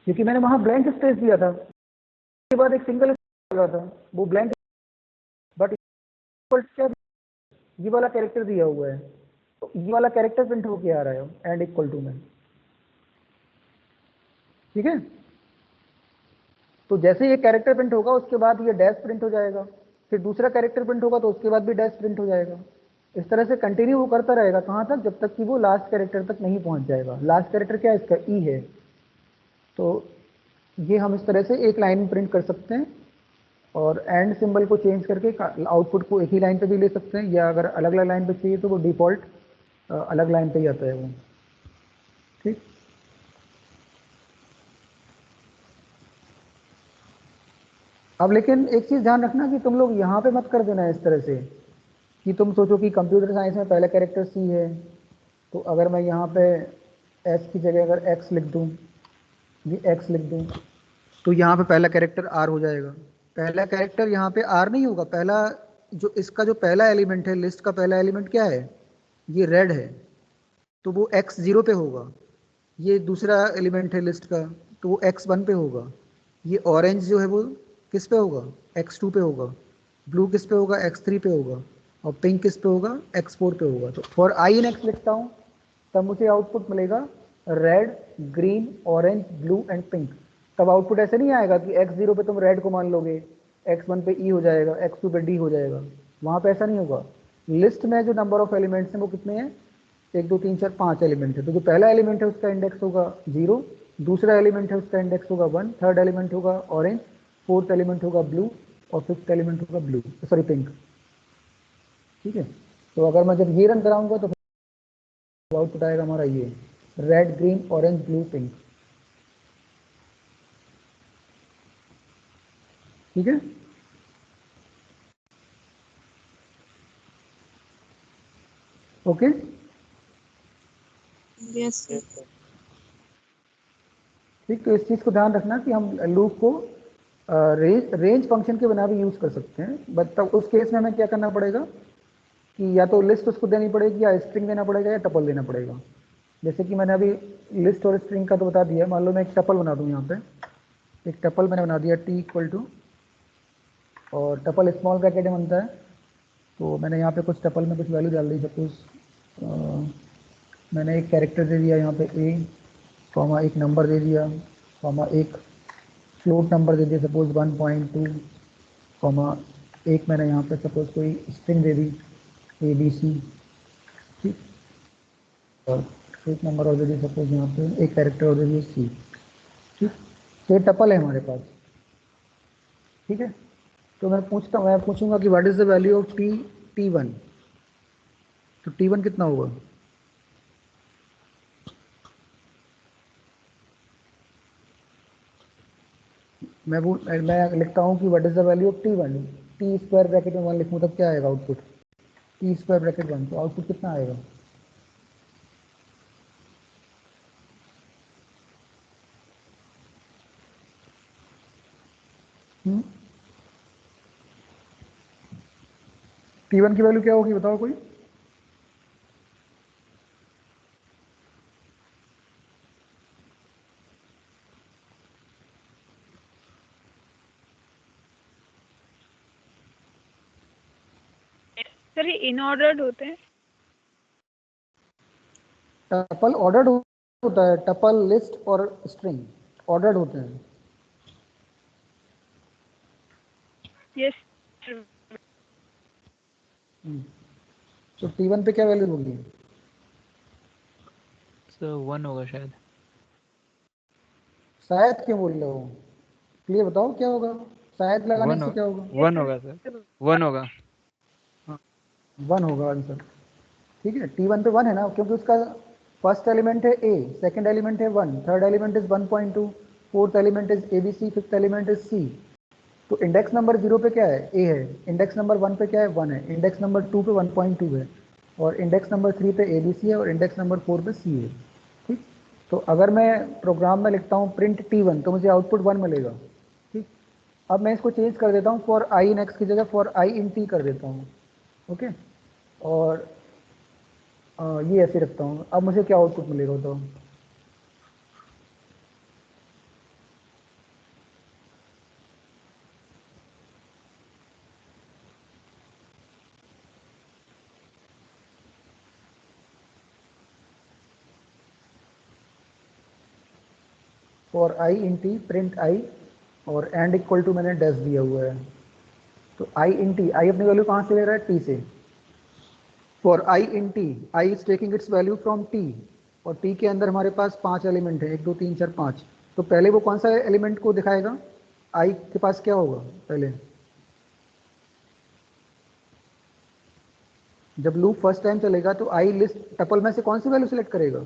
क्योंकि मैंने वहां ब्लैंक स्पेस दिया था, उसके बाद एक सिंगल लगा था वो ब्लैंक, बट क्या ये वाला कैरेक्टर दिया हुआ है तो ये वाला कैरेक्टर प्रिंट होके आ रहा है एंड इक्वल टू में। ठीक है, तो जैसे ये कैरेक्टर प्रिंट होगा उसके बाद ये डैश प्रिंट हो जाएगा, फिर दूसरा कैरेक्टर प्रिंट होगा तो उसके बाद भी डैश प्रिंट हो जाएगा। इस तरह से कंटिन्यू वो करता रहेगा, कहाँ तक? जब तक कि वो लास्ट कैरेक्टर तक नहीं पहुंच जाएगा। लास्ट कैरेक्टर क्या है इसका? ई है। तो ये हम इस तरह से एक लाइन में प्रिंट कर सकते हैं और एंड सिंबल को चेंज करके आउटपुट को एक ही लाइन पे भी ले सकते हैं, या अगर अलग अलग लाइन पे चाहिए तो वो डिफॉल्ट अलग लाइन पे ही आता है वो। ठीक। अब लेकिन एक चीज़ ध्यान रखना कि तुम लोग यहाँ पे मत कर देना इस तरह से कि तुम सोचो कि कंप्यूटर साइंस में पहला कैरेक्टर सी है, तो अगर मैं यहाँ पे एस की जगह अगर एक्स लिख दूँ, ये एक्स लिख दूँ, तो यहाँ पे पहला कैरेक्टर आर हो जाएगा। पहला कैरेक्टर यहाँ पे आर नहीं होगा, पहला जो इसका जो पहला एलिमेंट है, लिस्ट का पहला एलिमेंट क्या है, ये रेड है, तो वो एक्स 0 पे होगा। ये दूसरा एलिमेंट है लिस्ट का, तो वो एक्स 1 पे होगा। ये ऑरेंज जो है वो किस पे होगा, एक्स 2 पे होगा। ब्लू किस पे होगा, एक्स 3 पे होगा। और पिंक किस पे होगा, एक्स 4 पे होगा। तो फॉर आई इन एक्स लिखता हूँ, तब मुझे आउटपुट मिलेगा red, green, orange, blue and pink. तब आउटपुट ऐसे नहीं आएगा कि एक्स 0 पे तुम रेड को मान लोगे, एक्स 1 पे ई हो जाएगा, एक्स 2 पे डी हो जाएगा। वहाँ पे ऐसा नहीं होगा। लिस्ट में जो नंबर ऑफ एलिमेंट्स हैं वो कितने हैं, 1 2 3 4 5 एलिमेंट है। तो जो पहला एलिमेंट है उसका इंडेक्स होगा 0, दूसरा एलिमेंट है उसका इंडेक्स होगा 1, थर्ड एलिमेंट होगा ऑरेंज, फोर्थ एलिमेंट होगा ब्लू और फिफ्थ एलिमेंट होगा ब्लू, सॉरी पिंक। ठीक है, तो अगर मैं जब ये रन कराऊंगा तो आउटपुट आएगा हमारा ये red, green, orange, blue, pink. ठीक है, ओके। Yes, sir. ठीक, तो इस चीज़ को ध्यान रखना कि हम लूप को रेंज फंक्शन के बिना भी यूज़ कर सकते हैं, बट तब उस केस में हमें क्या करना पड़ेगा कि या तो लिस्ट उसको देनी पड़ेगी, या स्ट्रिंग देना पड़ेगा, या टपल देना पड़ेगा। जैसे कि मैंने अभी लिस्ट और स्ट्रिंग का तो बता दिया। मान लो मैं एक टपल बना दूँ, यहाँ पे एक टपल मैंने बना दिया t इक्वल टू, और टपल स्मॉल ब्रैकेट में बनता है, तो मैंने यहाँ पे कुछ टपल में कुछ वैल्यू डाल दी। सपोज मैंने एक कैरेक्टर दे दिया यहाँ पे a, कॉमा एक नंबर दे दिया, कॉमा एक फ्लोट नंबर दे दिया सपोज 1.2, कॉमा एक मैंने यहाँ पे सपोज कोई स्ट्रिंग दे दी ABC। ठीक, और एक नंबर और दे दी सपोज यहाँ पे एक कैरेक्टर और दे दिया C। ठीक, तो ये टपल है हमारे पास। ठीक है, तो मैं पूछूंगा कि what is the value of T1। तो T1 कितना होगा, मैं लिखता हूँ कि what is the value of T1, T square bracket में 1 लिखूँ तब क्या आएगा आउटपुट, टी स्क्वायर ब्रैकेट 1, तो आउटपुट कितना आएगा। T1 की वैल्यू क्या होगी बताओ कोई। सर ये इन ऑर्डर होते हैं। टपल ऑर्डर्ड होता है, टपल, लिस्ट और स्ट्रिंग ऑर्डर्ड होते हैं। यस। तो T1 पे क्या वैल्यू होगी, सर 1 होगा शायद। शायद क्यों बोल रहे हो, क्लियर बताओ क्या होगा, शायद लगाने 1 से क्या होगा। 1 होगा सर, 1 होगा। 1 होगा आंसर। ठीक है, T1 पे 1 है ना, क्योंकि उसका फर्स्ट एलिमेंट है A, सेकंड एलिमेंट है 1, third element is 1.2, fourth element is ABC, fifth element is C। तो इंडेक्स नंबर 0 पे क्या है, A है। इंडेक्स नंबर 1 पे क्या है, 1 है। इंडेक्स नंबर 2 पे 1.2 है, और इंडेक्स नंबर 3 पे ABC है, और इंडेक्स नंबर 4 पे C है। ठीक, तो अगर मैं प्रोग्राम में लिखता हूँ प्रिंट T1 तो मुझे आउटपुट 1 मिलेगा। ठीक, अब मैं इसको चेंज कर देता हूँ, फॉर आई इन एक्स की जगह फॉर आई इन टी कर देता हूँ। ओके, और ये ऐसे रखता हूँ। अब मुझे क्या आउटपुट मिलेगा बताओ। For I in T print I, और एंड इक्वल टू मैंने डैश दिया हुआ है। तो आई इन टी, आई अपनी वैल्यू कहाँ से ले रहा है, टी से। For I in T, I is taking its value from T, और टी के अंदर हमारे पास 5 एलिमेंट है, 1 2 3 4 5। तो पहले वो कौन सा एलिमेंट को दिखाएगा, आई के पास क्या होगा पहले, जब लूप फर्स्ट टाइम चलेगा तो आई लिस्ट टपल में से कौन सी वैल्यू सिलेक्ट करेगा,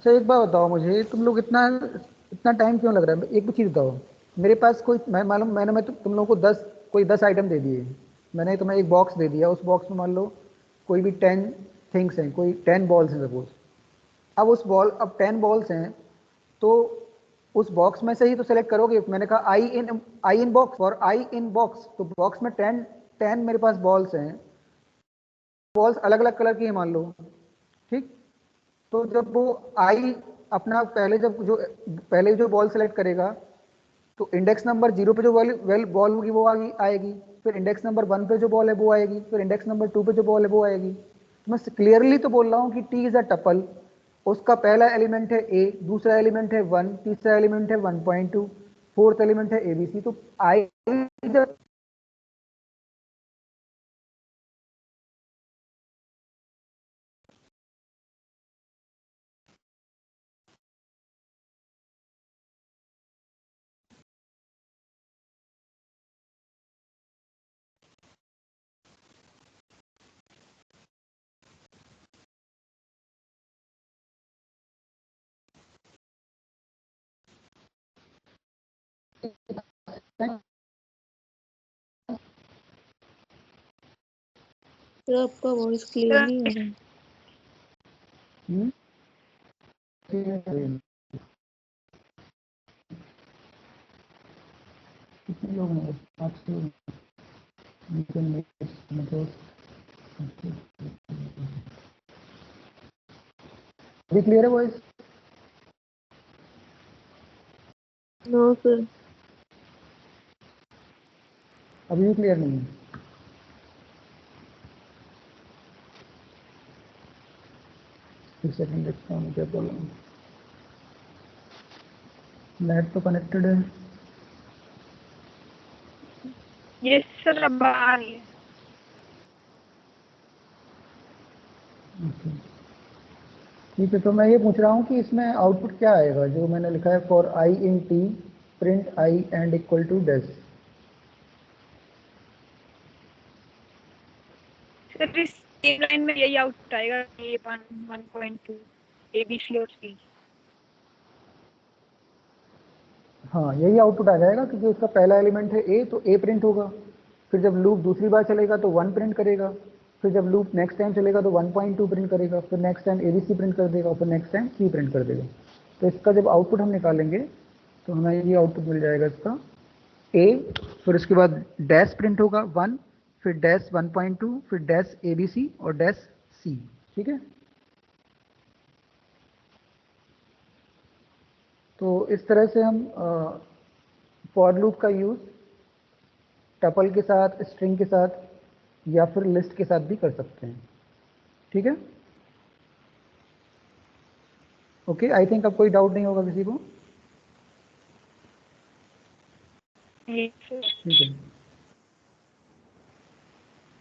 अच्छा एक बात बताओ मुझे, तुम लोग इतना इतना टाइम क्यों लग रहा है? एक भी चीज़ बताओ। मेरे पास कोई, मैं मालूम, मैंने तुम लोगों को 10, कोई 10 आइटम दे दिए। मैंने तुम्हें एक बॉक्स दे दिया, उस बॉक्स में मान लो कोई भी 10 थिंग्स हैं, कोई 10 बॉल्स हैं सपोज। अब 10 बॉल्स हैं, तो उस बॉक्स में से ही तो सेलेक्ट करोगे। मैंने कहा आई इन बॉक्स, और आई इन बॉक्स, तो बॉक्स में 10 मेरे पास बॉल्स हैं। बॉल्स अलग अलग कलर की है मान लो, ठीक। तो जब वो आई अपना पहले जो बॉल सेलेक्ट करेगा, तो इंडेक्स नंबर 0 पे जो बॉल होगी वो आएगी। फिर इंडेक्स नंबर 1 पे जो बॉल है वो आएगी। फिर इंडेक्स नंबर 2 पे जो बॉल है वो आएगी। तो मैं क्लियरली तो बोल रहा हूँ कि टी इज अ टपल। उसका पहला एलिमेंट है ए, दूसरा एलिमेंट है 1, तीसरा एलिमेंट है 1.2, फोर्थ एलिमेंट है एबीसी। तो आई जब सर आपका वॉइस क्लियर नहीं आ रहा है। कितने लोग हैं? 5 लोग। मतलब अभी क्लियर है वॉइस? No sir. अभी भी क्लियर नहीं है? एक सेकंड देखता हूँ क्या प्रॉब्लम। नेट तो कनेक्टेड है। ये सर अब आ रही है। ओके, ठीक है। तो मैं ये पूछ रहा हूँ कि इसमें आउटपुट क्या आएगा जो मैंने लिखा है, for I in T print I end equal to dash. Sir इस एक लाइन में यही आउटपुट आएगा, ए 1.2 ए बी सी और सी। हाँ, यही आउटपुट आ जाएगा क्योंकि उसका पहला एलिमेंट है ए, तो ए प्रिंट होगा। फिर जब लूप दूसरी बार चलेगा तो 1 प्रिंट करेगा। फिर जब लूप नेक्स्ट टाइम चलेगा तो 1.2 प्रिंट करेगा। फिर नेक्स्ट टाइम एबीसी प्रिंट कर देगा। फिर नेक्स्ट टाइम सी प्रिंट कर देगा। तो इसका जब आउटपुट हम निकालेंगे तो हमें ये आउटपुट मिल जाएगा इसका ए, फिर उसके बाद डैश प्रिंट होगा 1, फिर डैश 1.2, फिर डैश एबीसी और डैश सी। ठीक है। तो इस तरह से हम फॉर लूप का यूज़ टपल के साथ, स्ट्रिंग के साथ या फिर लिस्ट के साथ भी कर सकते हैं। ठीक है। ओके, आई थिंक अब कोई डाउट नहीं होगा किसी को। ये सर ठीक है।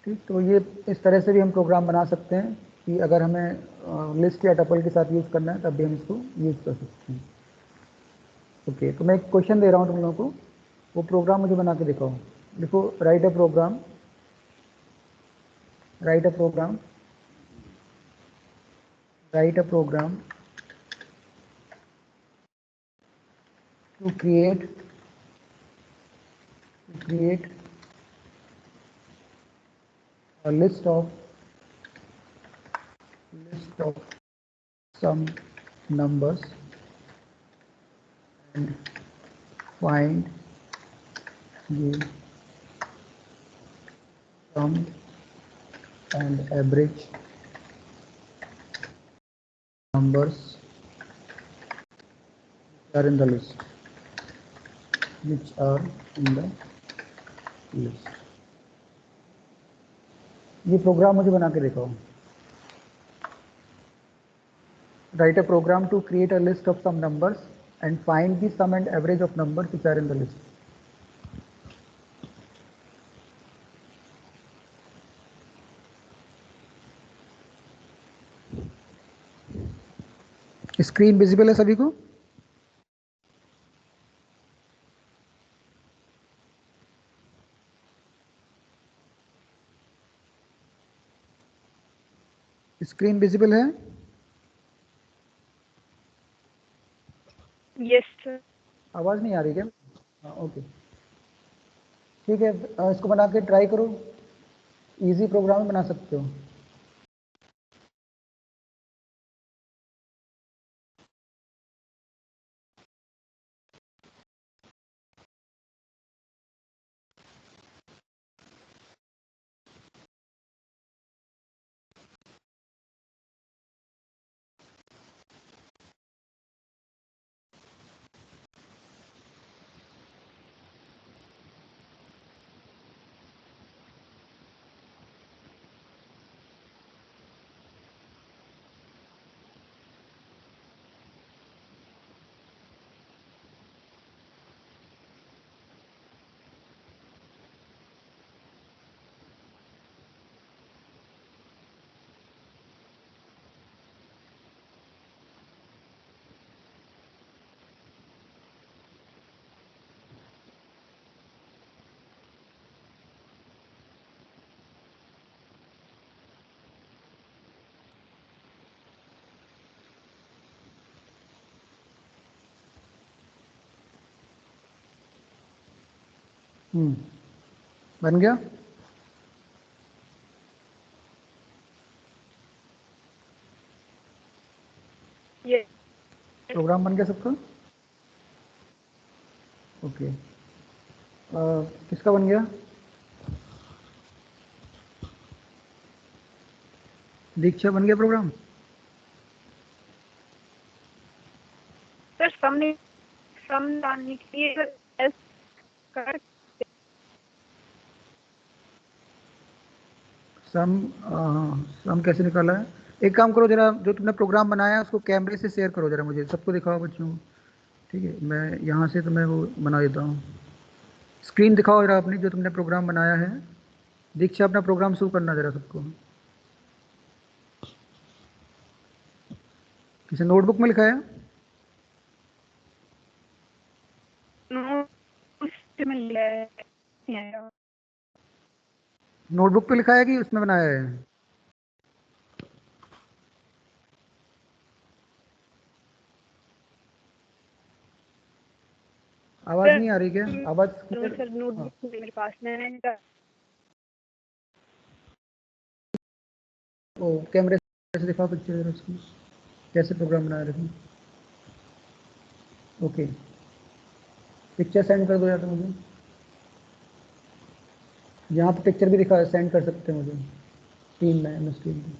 ठीक, तो ये इस तरह से भी हम प्रोग्राम बना सकते हैं कि अगर हमें लिस्ट या टपल के साथ यूज़ करना है तब भी हम इसको यूज़ कर सकते हैं। ओके, तो मैं एक क्वेश्चन दे रहा हूँ तुम लोगों को, वो प्रोग्राम मुझे बना के दिखाओ। देखो, write a program, write a program, write a program to create a list of some numbers and find the sum and average numbers which are in the list, which are in the list। ये प्रोग्राम मुझे बना के दिखाओ। Write a program to create a list of some numbers and find the sum and average of numbers which are in the list। Screen visible है सभी को? स्क्रीन विजिबल है? आवाज़ नहीं आ रही क्या? हाँ ओके, ठीक है। इसको बना के ट्राई करो, इजी प्रोग्राम बना सकते हो। बन गया? ये प्रोग्राम बन गया सबका? ओके, किसका बन गया? दीक्षा बन गया प्रोग्राम? सर सम डालने के लिए एस कर सम कैसे निकाला है? एक काम करो जरा, जो तुमने प्रोग्राम बनाया है उसको कैमरे से शेयर करो जरा, मुझे सबको दिखाओ बच्चों को। ठीक है, मैं यहाँ से तो मैं वो बना देता हूँ। स्क्रीन दिखाओ जरा अपनी, जो तुमने प्रोग्राम बनाया है। दीक्षा अपना प्रोग्राम शुरू करना जरा सबको। किसी नोटबुक में लिखा है? नोट्स में लिया नोटबुक पे लिखा है कि उसमें बनाया है? आवाज़ नहीं आ रही क्या? आवाज़ सर नोटबुक मेरे पास में है। ओ कैमरे से दिखाओ पिक्चर जरा उसकी, कैसे प्रोग्राम बनाया रखी। ओके, पिक्चर सेंड कर दो या तो मुझे, यहाँ पे पिक्चर भी दिखा सेंड कर सकते हैं मुझे टीम में, एम एस टीम में।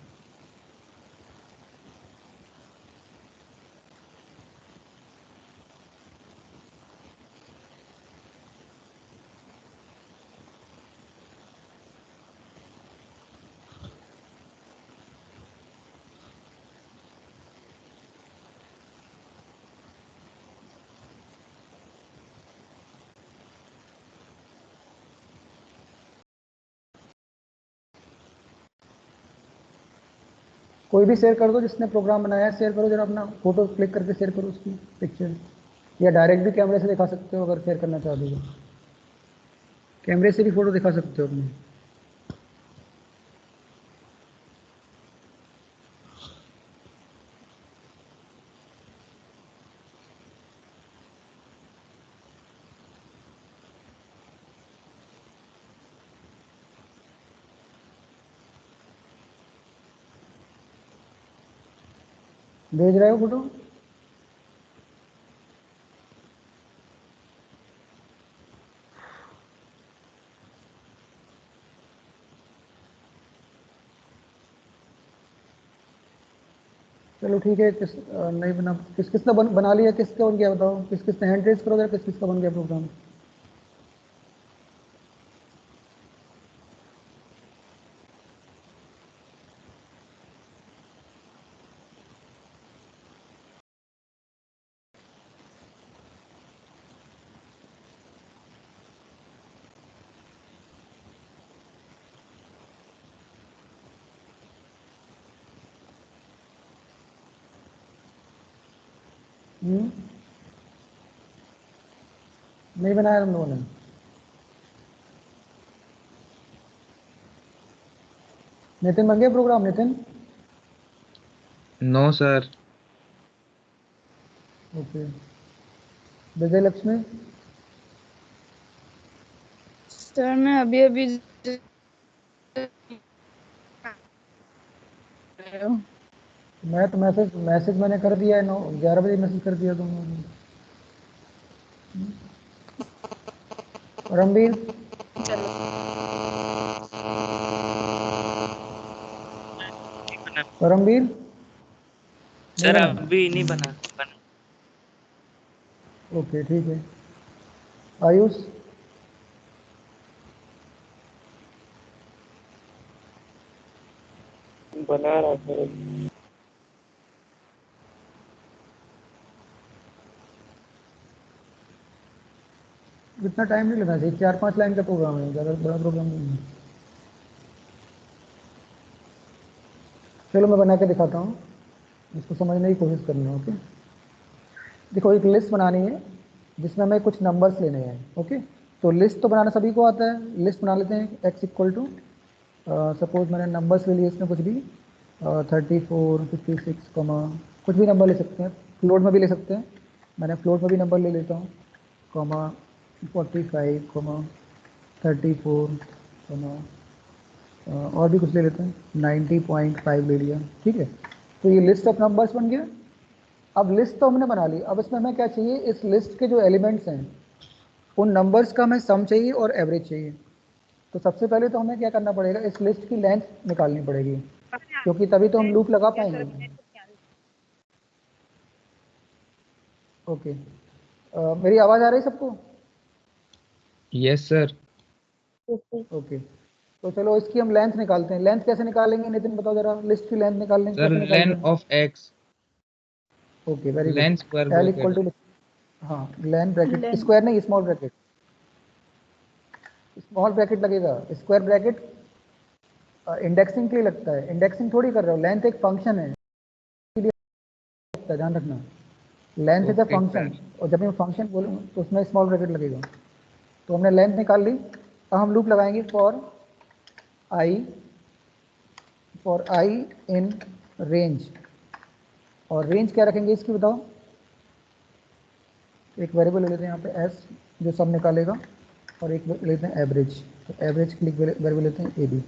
कोई भी शेयर कर दो जिसने प्रोग्राम बनाया है, शेयर करो जरा, अपना फोटो क्लिक करके शेयर करो उसकी पिक्चर, या डायरेक्ट भी कैमरे से दिखा सकते हो अगर शेयर करना चाहते हो। कैमरे से भी फोटो दिखा सकते हो अपनी। भेज रहे हो फोटो? चलो ठीक है, नहीं बना, किस किसने बना लिया, किसका बन गया बताओ, किस किसने हैंड रेज करो जरा, किस किसका बन गया प्रोग्राम। नहीं बनाया तुम लोगों ने? नितिन बन गया program? Nitin no sir. Okay, Vijay Lakshmi, sir मैं अभी अभी मैं तो मैसेज मैंने कर दिया है, 11 बजे मैसेज कर दिया तुमने। परमवीर, परमवीर सर नहीं अभी नहीं बना बना बना। ओके ठीक है। आयुष, बना रहा था। इतना टाइम नहीं लेना चाहिए, 4-5 लाइन का प्रोग्राम है, ज़्यादा बड़ा प्रोग्राम नहीं है। चलो मैं बना के दिखाता हूँ, इसको समझने की कोशिश करना। ओके, देखो एक लिस्ट बनानी है जिसमें हमें कुछ नंबर्स लेने हैं। ओके, तो लिस्ट तो बनाना सभी को आता है। लिस्ट बना लेते हैं। एक्स इक्वल टू, सपोज मैंने नंबर्स ले लिए इसमें कुछ भी 34, 56, कुछ भी नंबर ले सकते हैं, फ्लोट में भी ले सकते हैं। मैंने फ्लोट में भी नंबर ले लेता हूँ, 45, 34, और भी कुछ ले लेते हैं, 90.5 ले लिया। ठीक है, तो ये लिस्ट ऑफ नंबर्स बन गया। अब लिस्ट तो हमने बना ली, अब इसमें हमें क्या चाहिए, इस लिस्ट के जो एलिमेंट्स हैं उन नंबर्स का हमें सम चाहिए और एवरेज चाहिए। तो सबसे पहले तो हमें क्या करना पड़ेगा, इस लिस्ट की लेंथ निकालनी पड़ेगी, क्योंकि तभी तो हम लूप लगा पाएंगे। ओके, मेरी आवाज़ आ रही है सबको? Yes sir. ओके, तो चलो इसकी हम लेंथ निकालते हैं। लेंथ कैसे निकालेंगे नितिन, बताओ जरा, लिस्ट की लेंथ निकालने सर कैसे निकालते लेन हैं? Of X, okay very len good. Square L equal bracket. Two, हाँ लेन ब्रैकेट, लेन स्क्वायर नहीं स्मॉल ब्रैकेट, स्मॉल ब्रैकेट लगेगा। स्क्वायर ब्रैकेट इंडेक्सिंग के लिए लगता है, इंडेक्सिंग थोड़ी कर रहे हो। लेंथ एक फंक्शन है, इसलिए लगता है, ध्यान रखना। Length is a okay function, sir. और जब मैं फंक्शन बोलूँ तो उसमें स्मॉल ब्रैकेट लगेगा। तो हमने लेंथ निकाल ली। अब हम लूप लगाएंगे फॉर आई इन रेंज। और रेंज क्या रखेंगे इसकी बताओ? एक वेरिएबल ले लेते हैं यहाँ पे एस, जो सब निकालेगा, और एक लेते हैं एवरेज। तो एवरेज के लिए वेरिएबल लेते हैं ए बी।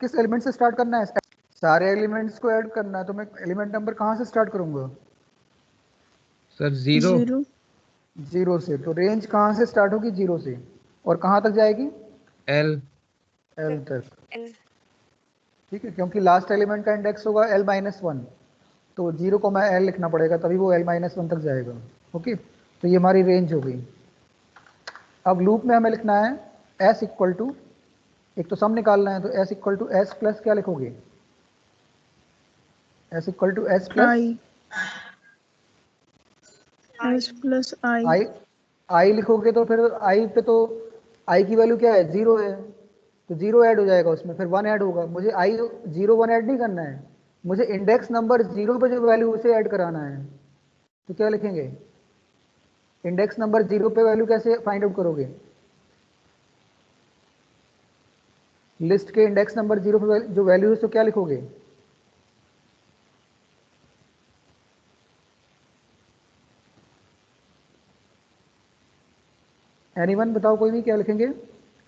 किस एलिमेंट से स्टार्ट करना है? सारे एलिमेंट्स को ऐड करना है, तो मैं एलिमेंट नंबर कहाँ से स्टार्ट करूंगा? Sir zero. 0 से। तो रेंज कहाँ से स्टार्ट होगी? 0 से, और कहाँ तक जाएगी? एल। एल तक। ठीक है, क्योंकि लास्ट एलिमेंट का इंडेक्स होगा L-1, तो 0 को मैं L लिखना पड़ेगा, तभी वो L-1 तक जाएगा। ओके, तो ये हमारी रेंज हो गई। अब लूप में हमें लिखना है S इक्वल टू, एक तो सम निकालना है, तो S equal to S plus क्या लिखोगे? S equal to S plus I, S plus I. I. I लिखोगे तो फिर आई पे तो आई की वैल्यू क्या है? 0 है, तो 0 ऐड हो जाएगा उसमें, फिर 1 ऐड होगा। मुझे आई 0 1 ऐड नहीं करना है, मुझे इंडेक्स नंबर 0 पे जो वैल्यू उसे ऐड कराना है। तो क्या लिखेंगे? इंडेक्स नंबर 0 पे वैल्यू कैसे फाइंड आउट करोगे? लिस्ट के इंडेक्स नंबर 0 पे जो वैल्यू है, तो क्या लिखोगे? एनीवन बताओ, कोई भी, क्या लिखेंगे?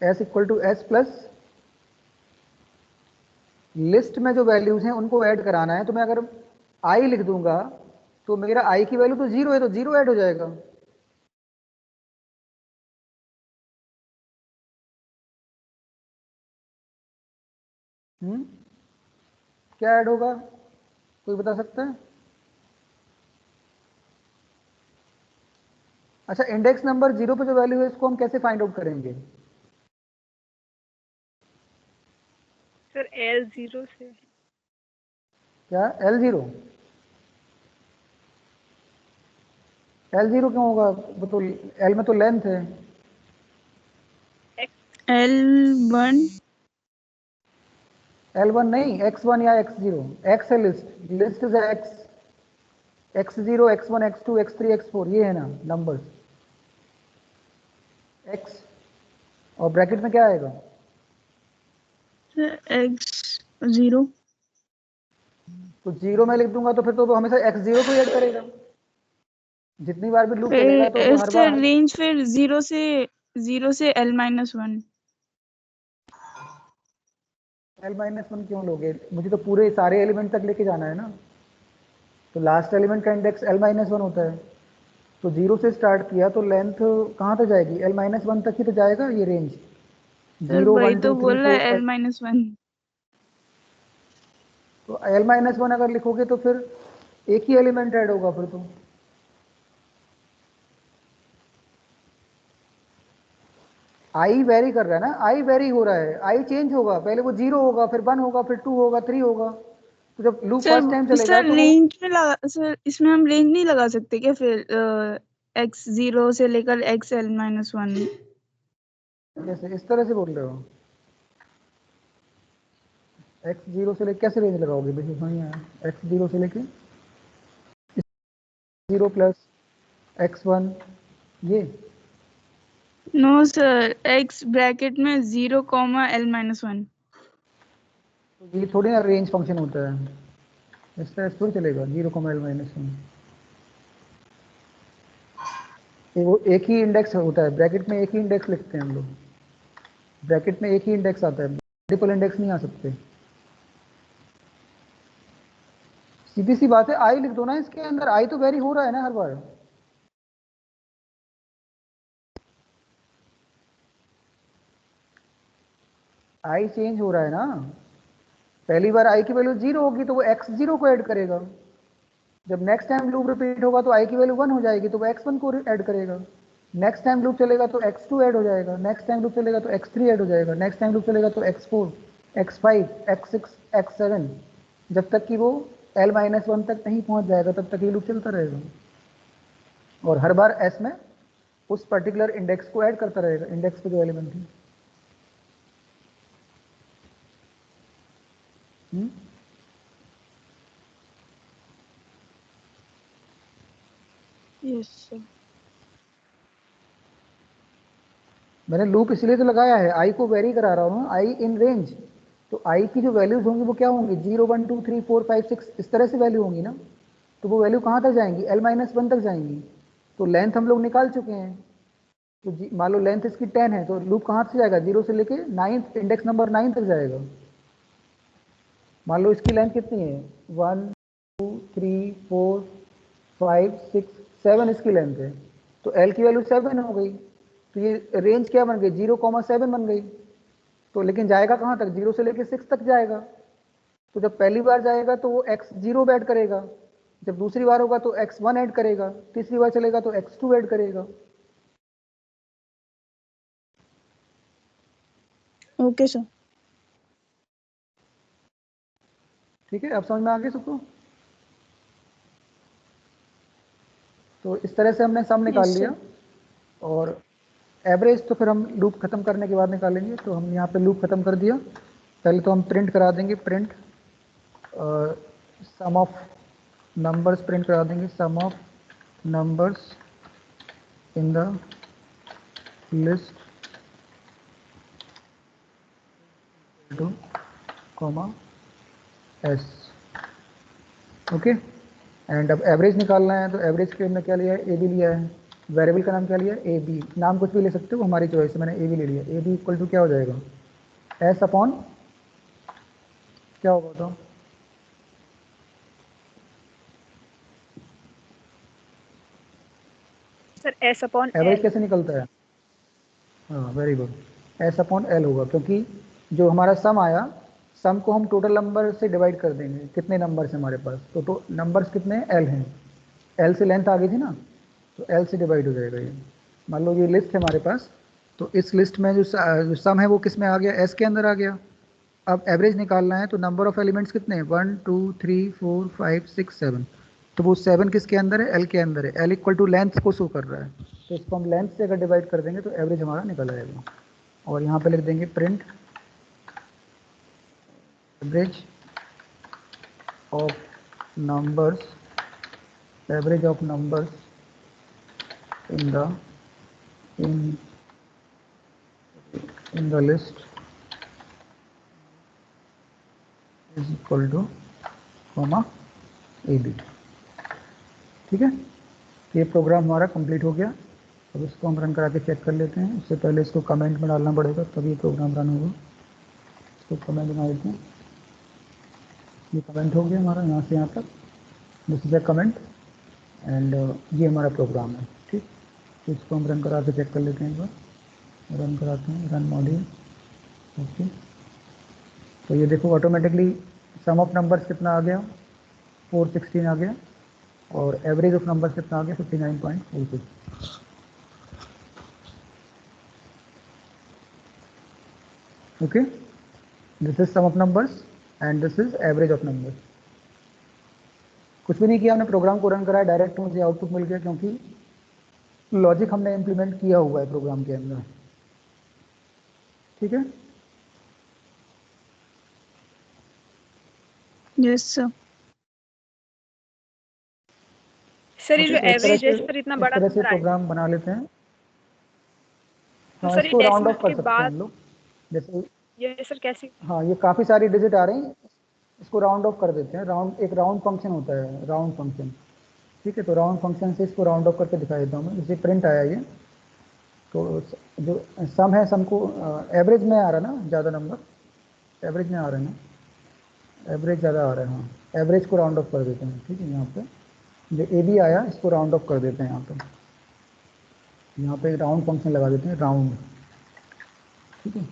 S equal to S plus, list में जो वैल्यूज हैं उनको ऐड कराना है। तो मैं अगर I लिख दूंगा तो मेरा I की वैल्यू तो 0 है, तो 0 ऐड हो जाएगा। क्या ऐड होगा, कोई बता सकता है? अच्छा, इंडेक्स नंबर 0 पे जो वैल्यू है इसको हम कैसे फाइंड आउट करेंगे? सर L0 से। क्या L0? L0 क्यों होगा, वो तो L में तो लेंथ है। L1 L1 नहीं, X1 या X0, X है list, list is X, X0, X1, X2, X3, X4, ये है ना नंबर्स, X, और ब्रैकेट में क्या आएगा, X0 तो 0 में लिख दूंगा तो फिर तो वो हमेशा X0 को ऐड करेगा, जितनी बार भी लूप चलेगा तो वो हर इससे बार रेंज फिर 0 से L-1। L-1 क्यों लोगे, मुझे तो पूरे सारे एलिमेंट तक लेके जाना है ना, तो लास्ट एलिमेंट का इंडेक्स L-1 होता है, तो 0 से स्टार्ट किया तो लेंथ कहाँ तक जाएगी, L-1 तक ही तो जाएगा ये रेंज, सर 0 वही 1 तो 2 3 बोल रहा 4 है 5, L-1। तो L-1 अगर लिखोगे तो फिर एक ही एलिमेंट ऐड होगा फिर तो, आई वेरी कर रहा है ना, आई वेरी हो रहा है, आई चेंज होगा, पहले वो 0 होगा, फिर 1 होगा, फिर 2 होगा, 3 होगा, तो जब लूप फर्स्ट टाइम सर चलेगा सर तो वो रेंज में लगा, सर इसमें हम रेंज नहीं लगा सकते क्या फिर, X0 से लेकर XL-1। जैसे इस तरह से बोल रहे हो, X0 से लेके कैसे रेंज लगाओगे, बिल्कुल समझ नहीं आया, X0 से लेके 0 प्लस X1 ये, नो सर, X ब्रैकेट में 0, L-1। तो ये थोड़ी ना रेंज फंक्शन होता है, इस तरह से थोड़ी चलेगा, 0, L-1, वो एक ही इंडेक्स होता है, ब्रैकेट में एक ही इंडेक्स लिखते हैं हम लोग, ब्रैकेट में एक ही इंडेक्स आता है, मल्टीपल इंडेक्स नहीं आ सकते, सीधी सी बात है, आई लिख दो ना इसके अंदर, आई तो वेरी हो रहा है ना हर बार, आई चेंज हो रहा है ना, पहली बार आई की वैल्यू 0 होगी तो वो X0 को ऐड करेगा, जब नेक्स्ट टाइम लूप रिपीट होगा तो आई की वैल्यू 1 हो जाएगी तो वो X1 को ऐड करेगा, नेक्स्ट टाइम लूप चलेगा तो X2 ऐड हो जाएगा, नेक्स्ट टाइम लूप चलेगा तो X3 ऐड हो जाएगा, नेक्स्ट टाइम लूप चलेगा तो X4, X5, X6, X7, जब तक कि वो L-1 तक नहीं पहुंच जाएगा तब तक ये लूप चलता रहेगा, और हर बार S में उस पर्टिकुलर इंडेक्स को ऐड करता रहेगा, इंडेक्स पे जो एलिमेंट है। Yes sir. मैंने लूप इसलिए तो लगाया है, आई को वेरी करा रहा हूँ, आई इन रेंज, तो आई की जो वैल्यूज होंगी वो क्या होंगी, 0 1 2 3 4 5 6 इस तरह से वैल्यू होंगी ना, तो वो वैल्यू कहाँ तक जाएंगी, L-1 तक जाएंगी, तो लेंथ हम लोग निकाल चुके हैं, तो मान लो लेंथ इसकी 10 है, तो लूप कहाँ से जाएगा, 0 से लेके 9th इंडेक्स नंबर 9 तक जाएगा, मान लो इसकी लेंथ कितनी है, 1 2 3 4 5 6 7 इसकी लेंथ है, तो L की वैल्यू 7 हो गई, तो ये रेंज क्या बन गई, 0,7 बन गई, तो लेकिन जाएगा कहाँ तक, 0 से लेके 6 तक जाएगा, तो जब पहली बार जाएगा तो वो X0 ऐड करेगा, जब दूसरी बार होगा तो X1 ऐड करेगा, तीसरी बार चलेगा तो X2 ऐड करेगा। Okay sir. ठीक है, अब समझ में आ गया सबको, तो इस तरह से हमने सम निकाल यस लिया, सर। और एवरेज तो फिर हम लूप खत्म करने के बाद निकालेंगे, तो हम यहाँ पे लूप खत्म कर दिया, पहले तो हम प्रिंट करा देंगे, print sum of numbers print करा देंगे, sum of numbers in the list to comma S, okay, and अब एवरेज निकालना है, तो एवरेज के हमने क्या लिया है, ए बी लिया है, वेरिएबल का नाम क्या लिया है, ए बी, नाम कुछ भी ले सकते हो, हमारी चॉइस से मैंने ए बी ले लिया, ए बी इक्वल टू क्या हो जाएगा, एस अपॉन क्या होगा, तो sir S upon average L। कैसे निकलता है, हाँ very good, S upon L होगा, क्योंकि जो हमारा सम आया, सम को हम टोटल नंबर से डिवाइड कर देंगे, कितने नंबर्स हैं हमारे पास, तो नंबर्स कितने हैं, एल हैं, एल से लेंथ आ गई थी ना, तो एल से डिवाइड हो जाएगा ये, मान लो ये लिस्ट है हमारे पास, तो इस लिस्ट में जो सम है वो किस में आ गया, एस के अंदर आ गया, अब एवरेज निकालना है, तो नंबर ऑफ एलिमेंट्स कितने हैं, 1 2 3 4 5 6 7, तो वो 7 किसके अंदर है, एल के अंदर है। एल इक्वल टू लेंथ को शो कर रहा है, तो इसको हम लेंथ से अगर डिवाइड कर देंगे तो एवरेज हमारा निकल आएगा। और यहाँ पे लिख देंगे print average of numbers, average of numbers in the list is equal to comma A B. ठीक है, ये प्रोग्राम हमारा कंप्लीट हो गया। अब इसको हम रन करा के चेक कर लेते हैं। उससे पहले इसको कमेंट में डालना पड़ेगा तभी ये प्रोग्राम रन होगा। इसको कमेंट बना देते हैं। ये कमेंट हो गया हमारा यहाँ से यहाँ तक, this is a comment and ये हमारा प्रोग्राम है। ठीक, तो इसको हम रन करा के चेक कर लेते हैं। एक बार रन कराते हैं, रन मॉड्यूल। ओके, तो ये देखो ऑटोमेटिकली सम ऑफ नंबर्स कितना आ गया, 416 आ गया, और एवरेज ऑफ नंबर्स कितना आ गया, 59.46। Okay, this is sum of numbers and this is average of numbers. कुछ भी नहीं किया हमने, प्रोग्राम को रन कराया, डायरेक्ट मुझे आउटपुट मिल गया क्योंकि लॉजिक हमने इम्प्लीमेंट किया हुआ है प्रोग्राम के अंदर। ठीक है, यस सर। सर ये जो Okay, तो एवरेज है सर इतना बड़ा इस तरह से नंबर आया, प्रोग्राम बना लेते हैं। तो हाँ, सर इसको ये राउंड ऑफ डेसिमल कर के सकते हैं बाद हम लोग, जैसे ये सर कैसे? हाँ ये काफ़ी सारी डिजिट आ रही हैं, इसको राउंड ऑफ कर देते हैं। राउंड, एक राउंड फंक्शन होता है, राउंड फंक्शन। ठीक है, तो राउंड फंक्शन से इसको राउंड ऑफ करके दिखा देता हूँ मैं। जैसे प्रिंट आया ये, तो जो सम है, सम को एवरेज में आ रहा है ना ज़्यादा नंबर, एवरेज में आ रहा है ना, एवरेज ज़्यादा आ रहा है। हाँ, एवरेज को राउंड ऑफ कर देते हैं। ठीक है, यहाँ पे जो ए बी आया इसको राउंड ऑफ कर देते हैं। यहाँ पे राउंड फंक्शन लगा देते हैं, राउंड। ठीक है,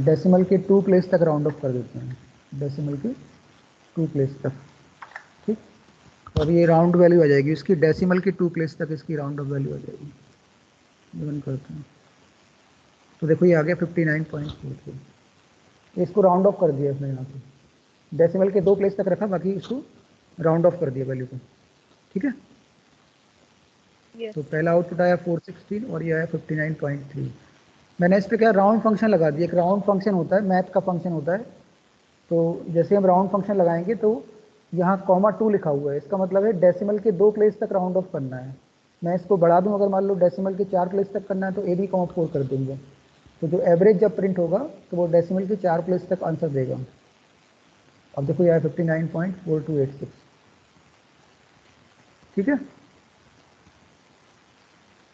डेसिमल के 2 प्लेस तक राउंड ऑफ कर देते हैं, डेसिमल के 2 प्लेस तक। ठीक, और ये राउंड वैल्यू आ जाएगी इसकी, डेसिमल के 2 प्लेस तक इसकी राउंड ऑफ वैल्यू आ जाएगी। रन करते हैं तो देखो ये आ गया 59.43। इसको राउंड ऑफ कर दिया इसने, यहाँ पे डेसिमल के 2 प्लेस तक रखा, बाकी इसको राउंड ऑफ कर दिया वैल्यू को। ठीक है, Yes. तो पहला आउटपुट आया 416 और ये आया 59.3। मैंने इस पर क्या राउंड फंक्शन लगा दिया। एक राउंड फंक्शन होता है, मैथ का फंक्शन होता है। तो जैसे हम राउंड फंक्शन लगाएंगे तो यहाँ (2) लिखा हुआ है, इसका मतलब है डेसिमल के 2 प्लेस तक राउंड ऑफ करना है। मैं इसको बढ़ा दूं, अगर मान लो डेसिमल के 4 प्लेस तक करना है तो AB, 4 कर देंगे, तो जो एवरेज जब प्रिंट होगा तो वो डेसिमल के 4 प्लेस तक आंसर देगा। अब देखो ये 59.4286। ठीक है,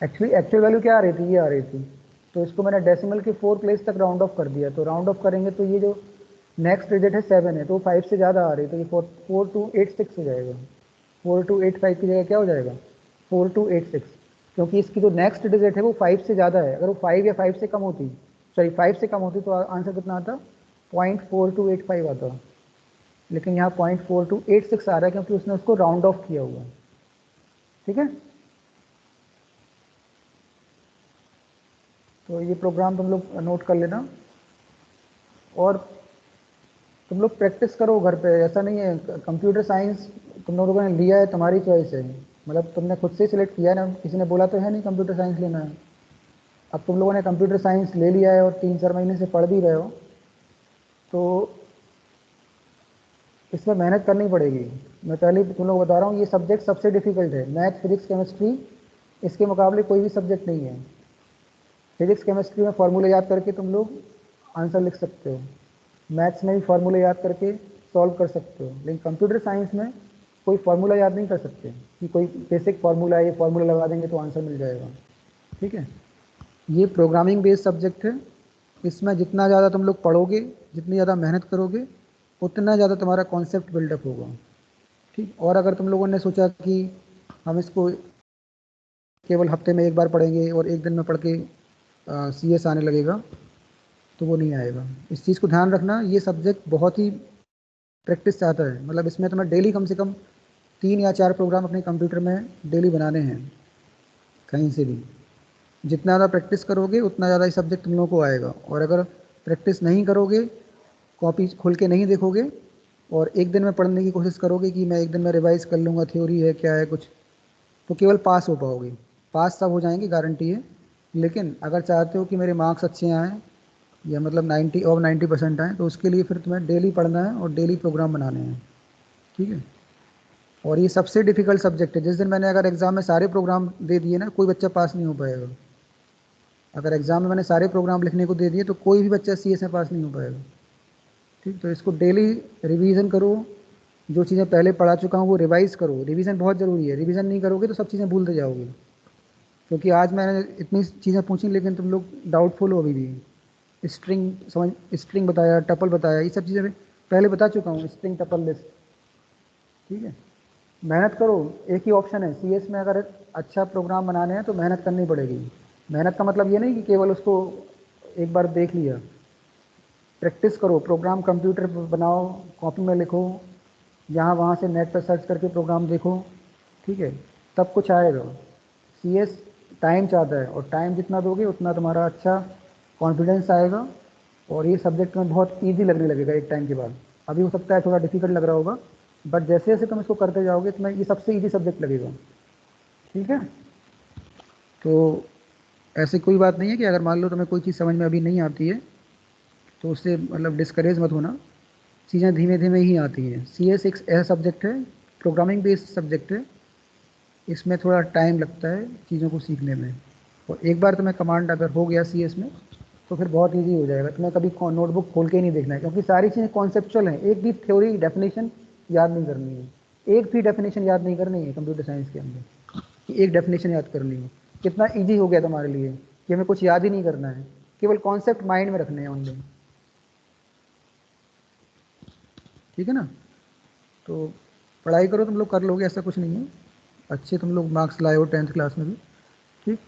एक्चुअल वैल्यू क्या आ रही थी, ये आ रही थी, तो इसको मैंने डेसिमल के 4 प्लेस तक राउंड ऑफ कर दिया। तो राउंड ऑफ करेंगे तो ये जो नेक्स्ट डिजिट है 7 है, तो 5 से ज़्यादा आ रही है, तो ये 4286 हो जाएगा। 4285 की जगह क्या हो जाएगा, 4286, क्योंकि इसकी जो नेक्स्ट डिजिट है वो 5 से ज़्यादा है। अगर वो 5 या 5 से कम होती, सॉरी 5 से कम होती, तो आंसर कितना आता, 0.4285 आता। लेकिन यहाँ 0.4286 आ रहा है क्योंकि उसने उसको राउंड ऑफ किया हुआ है। ठीक है, तो ये प्रोग्राम तुम लोग नोट कर लेना और तुम लोग प्रैक्टिस करो घर पे। ऐसा नहीं है, कंप्यूटर साइंस तुम लोगों ने लिया है, तुम्हारी चॉइस है, मतलब तुमने खुद से सिलेक्ट किया है ना, किसी ने बोला तो है नहीं कंप्यूटर साइंस लेना है। अब तुम लोगों ने कंप्यूटर साइंस ले लिया है और 3-4 महीने से पढ़ भी रहे हो, तो इसमें मेहनत करनी पड़ेगी। मैं पहले तुम लोग बता रहा हूँ, ये सब्जेक्ट सबसे डिफिकल्ट है। मैथ, फिजिक्स, केमिस्ट्री इसके मुकाबले कोई भी सब्जेक्ट नहीं है। फिजिक्स केमिस्ट्री में फार्मूले याद करके तुम लोग आंसर लिख सकते हो, मैथ्स में भी फार्मूले याद करके सॉल्व कर सकते हो, लेकिन कंप्यूटर साइंस में कोई फार्मूला याद नहीं कर सकते कि कोई बेसिक फार्मूला है, ये फार्मूला लगा देंगे तो आंसर मिल जाएगा। ठीक है, ये प्रोग्रामिंग बेस्ड सब्जेक्ट है। इसमें जितना ज़्यादा तुम लोग पढ़ोगे, जितनी ज़्यादा मेहनत करोगे, उतना ज़्यादा तुम्हारा कॉन्सेप्ट बिल्डअप होगा। ठीक, और अगर तुम लोगों ने सोचा कि हम इसको केवल हफ्ते में एक बार पढ़ेंगे और एक दिन में पढ़ के CS आने लगेगा, तो वो नहीं आएगा। इस चीज़ को ध्यान रखना, ये सब्जेक्ट बहुत ही प्रैक्टिस चाहता है। मतलब इसमें तुम्हें डेली कम से कम 3 या 4 प्रोग्राम अपने कंप्यूटर में डेली बनाने हैं, कहीं से भी। जितना ज़्यादा प्रैक्टिस करोगे उतना ज़्यादा ये सब्जेक्ट तुम लोगों को आएगा। और अगर प्रैक्टिस नहीं करोगे, कॉपी खोल के नहीं देखोगे, और एक दिन में पढ़ने की कोशिश करोगे कि मैं एक दिन में रिवाइज कर लूँगा, थ्योरी है क्या है कुछ, तो केवल पास हो पाओगे। पास सब हो जाएंगे, गारंटी है। लेकिन अगर चाहते हो कि मेरे मार्क्स अच्छे आएँ या मतलब 90 और 90% आएँ, तो उसके लिए फिर तुम्हें डेली पढ़ना है और डेली प्रोग्राम बनाने हैं, ठीक है। और ये सबसे डिफिकल्ट सब्जेक्ट है। जिस दिन मैंने अगर एग्ज़ाम में सारे प्रोग्राम दे दिए ना, कोई बच्चा पास नहीं हो पाएगा। अगर एग्ज़ाम में मैंने सारे प्रोग्राम लिखने को दे दिए तो कोई भी बच्चा CS में पास नहीं हो पाएगा, ठीक। तो इसको डेली रिवीजन करो, जो चीज़ें पहले पढ़ा चुका हूँ वो रिवाइज़ करो। रिवीजन बहुत ज़रूरी है, रिवीजन नहीं करोगे तो सब चीज़ें भूलते जाओगे। क्योंकि आज मैंने इतनी चीज़ें पूछी लेकिन तुम लोग डाउटफुल हो अभी भी। स्ट्रिंग बताया, टपल बताया, ये सब चीज़ें पहले बता चुका हूँ, स्ट्रिंग टपल लिस्ट, ठीक है। मेहनत करो, एक ही ऑप्शन है CS में। अगर अच्छा प्रोग्राम बनाने हैं तो मेहनत करनी पड़ेगी। मेहनत का मतलब ये नहीं कि केवल उसको एक बार देख लिया। प्रैक्टिस करो, प्रोग्राम कंप्यूटर पर बनाओ, कॉपी में लिखो, यहाँ वहाँ से नेट पर सर्च करके प्रोग्राम देखो, ठीक है, तब कुछ आएगा। CS टाइम चाहता है, और टाइम जितना दोगे उतना तुम्हारा अच्छा कॉन्फिडेंस आएगा, और ये सब्जेक्ट में बहुत ईजी लगने लगेगा एक टाइम के बाद। अभी हो सकता है थोड़ा डिफिकल्ट लग रहा होगा, बट जैसे जैसे तुम इसको करते जाओगे तुम्हें ये सबसे ईजी सब्जेक्ट लगेगा, ठीक है। तो ऐसी कोई बात नहीं है कि अगर मान लो तुम्हें कोई चीज़ समझ में अभी नहीं आती है तो उससे मतलब डिस्करेज मत होना, चीज़ें धीमे धीमे ही आती हैं। CS एक ऐसा सब्जेक्ट है, प्रोग्रामिंग बेस्ड सब्जेक्ट है, इसमें थोड़ा टाइम लगता है चीज़ों को सीखने में। और एक बार तुम्हें कमांड अगर हो गया CS में तो फिर बहुत इजी हो जाएगा। तुम्हें कभी नोटबुक खोल के ही नहीं देखना है, क्योंकि सारी चीज़ें कॉन्सेप्चुअल हैं। एक भी थ्योरी डेफिनेशन याद नहीं करनी है, एक भी डेफिनेशन याद नहीं करनी है कंप्यूटर साइंस के अंदर कि एक डेफिनेशन याद करनी हो। कितना ईजी हो गया तुम्हारे लिए कि हमें कुछ याद ही नहीं करना है, केवल कॉन्सेप्ट माइंड में रखने हैं ओनली, ठीक है ना। तो पढ़ाई करो, तुम लोग कर लोगे, ऐसा कुछ नहीं है। अच्छे तुम लोग मार्क्स लाए हो 10th क्लास में भी, ठीक।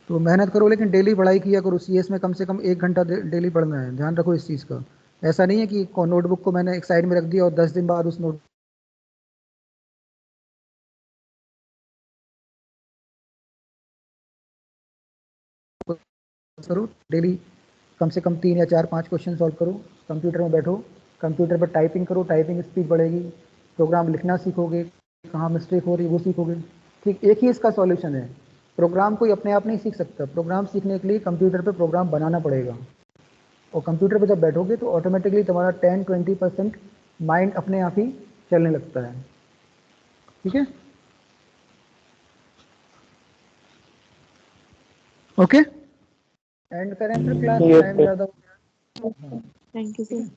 तो मेहनत करो, लेकिन डेली पढ़ाई किया करो। CS में कम से कम 1 घंटा डेली पढ़ना है, ध्यान रखो इस चीज़ का। ऐसा नहीं है कि नोटबुक को मैंने एक साइड में रख दिया और 10 दिन बाद उस नोट करो। डेली कम से कम 3 या 4 5 क्वेश्चन सॉल्व करो। कंप्यूटर में बैठो, कंप्यूटर पर टाइपिंग करो, टाइपिंग स्पीड बढ़ेगी, प्रोग्राम लिखना सीखोगे, कहाँ मिस्टेक हो रही है वो सीखोगे, ठीक। एक ही इसका सॉल्यूशन है। प्रोग्राम कोई अपने आप नहीं सीख सकता, प्रोग्राम सीखने के लिए कंप्यूटर पर प्रोग्राम बनाना पड़ेगा। और कंप्यूटर पर जब बैठोगे तो ऑटोमेटिकली तुम्हारा 10-20% माइंड अपने आप ही चलने लगता है, ठीक है। ओके, एंड करें फिर क्लास, टाइम ज़्यादा हो गया। Thank you sir.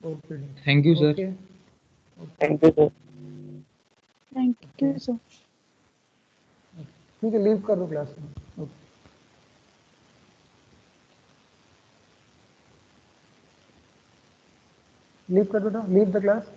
Okay, thank you sir. Okay, thank you sir. ठीक है, लीव कर दो क्लास में। ओके, लीव कर दो, लीव द क्लास।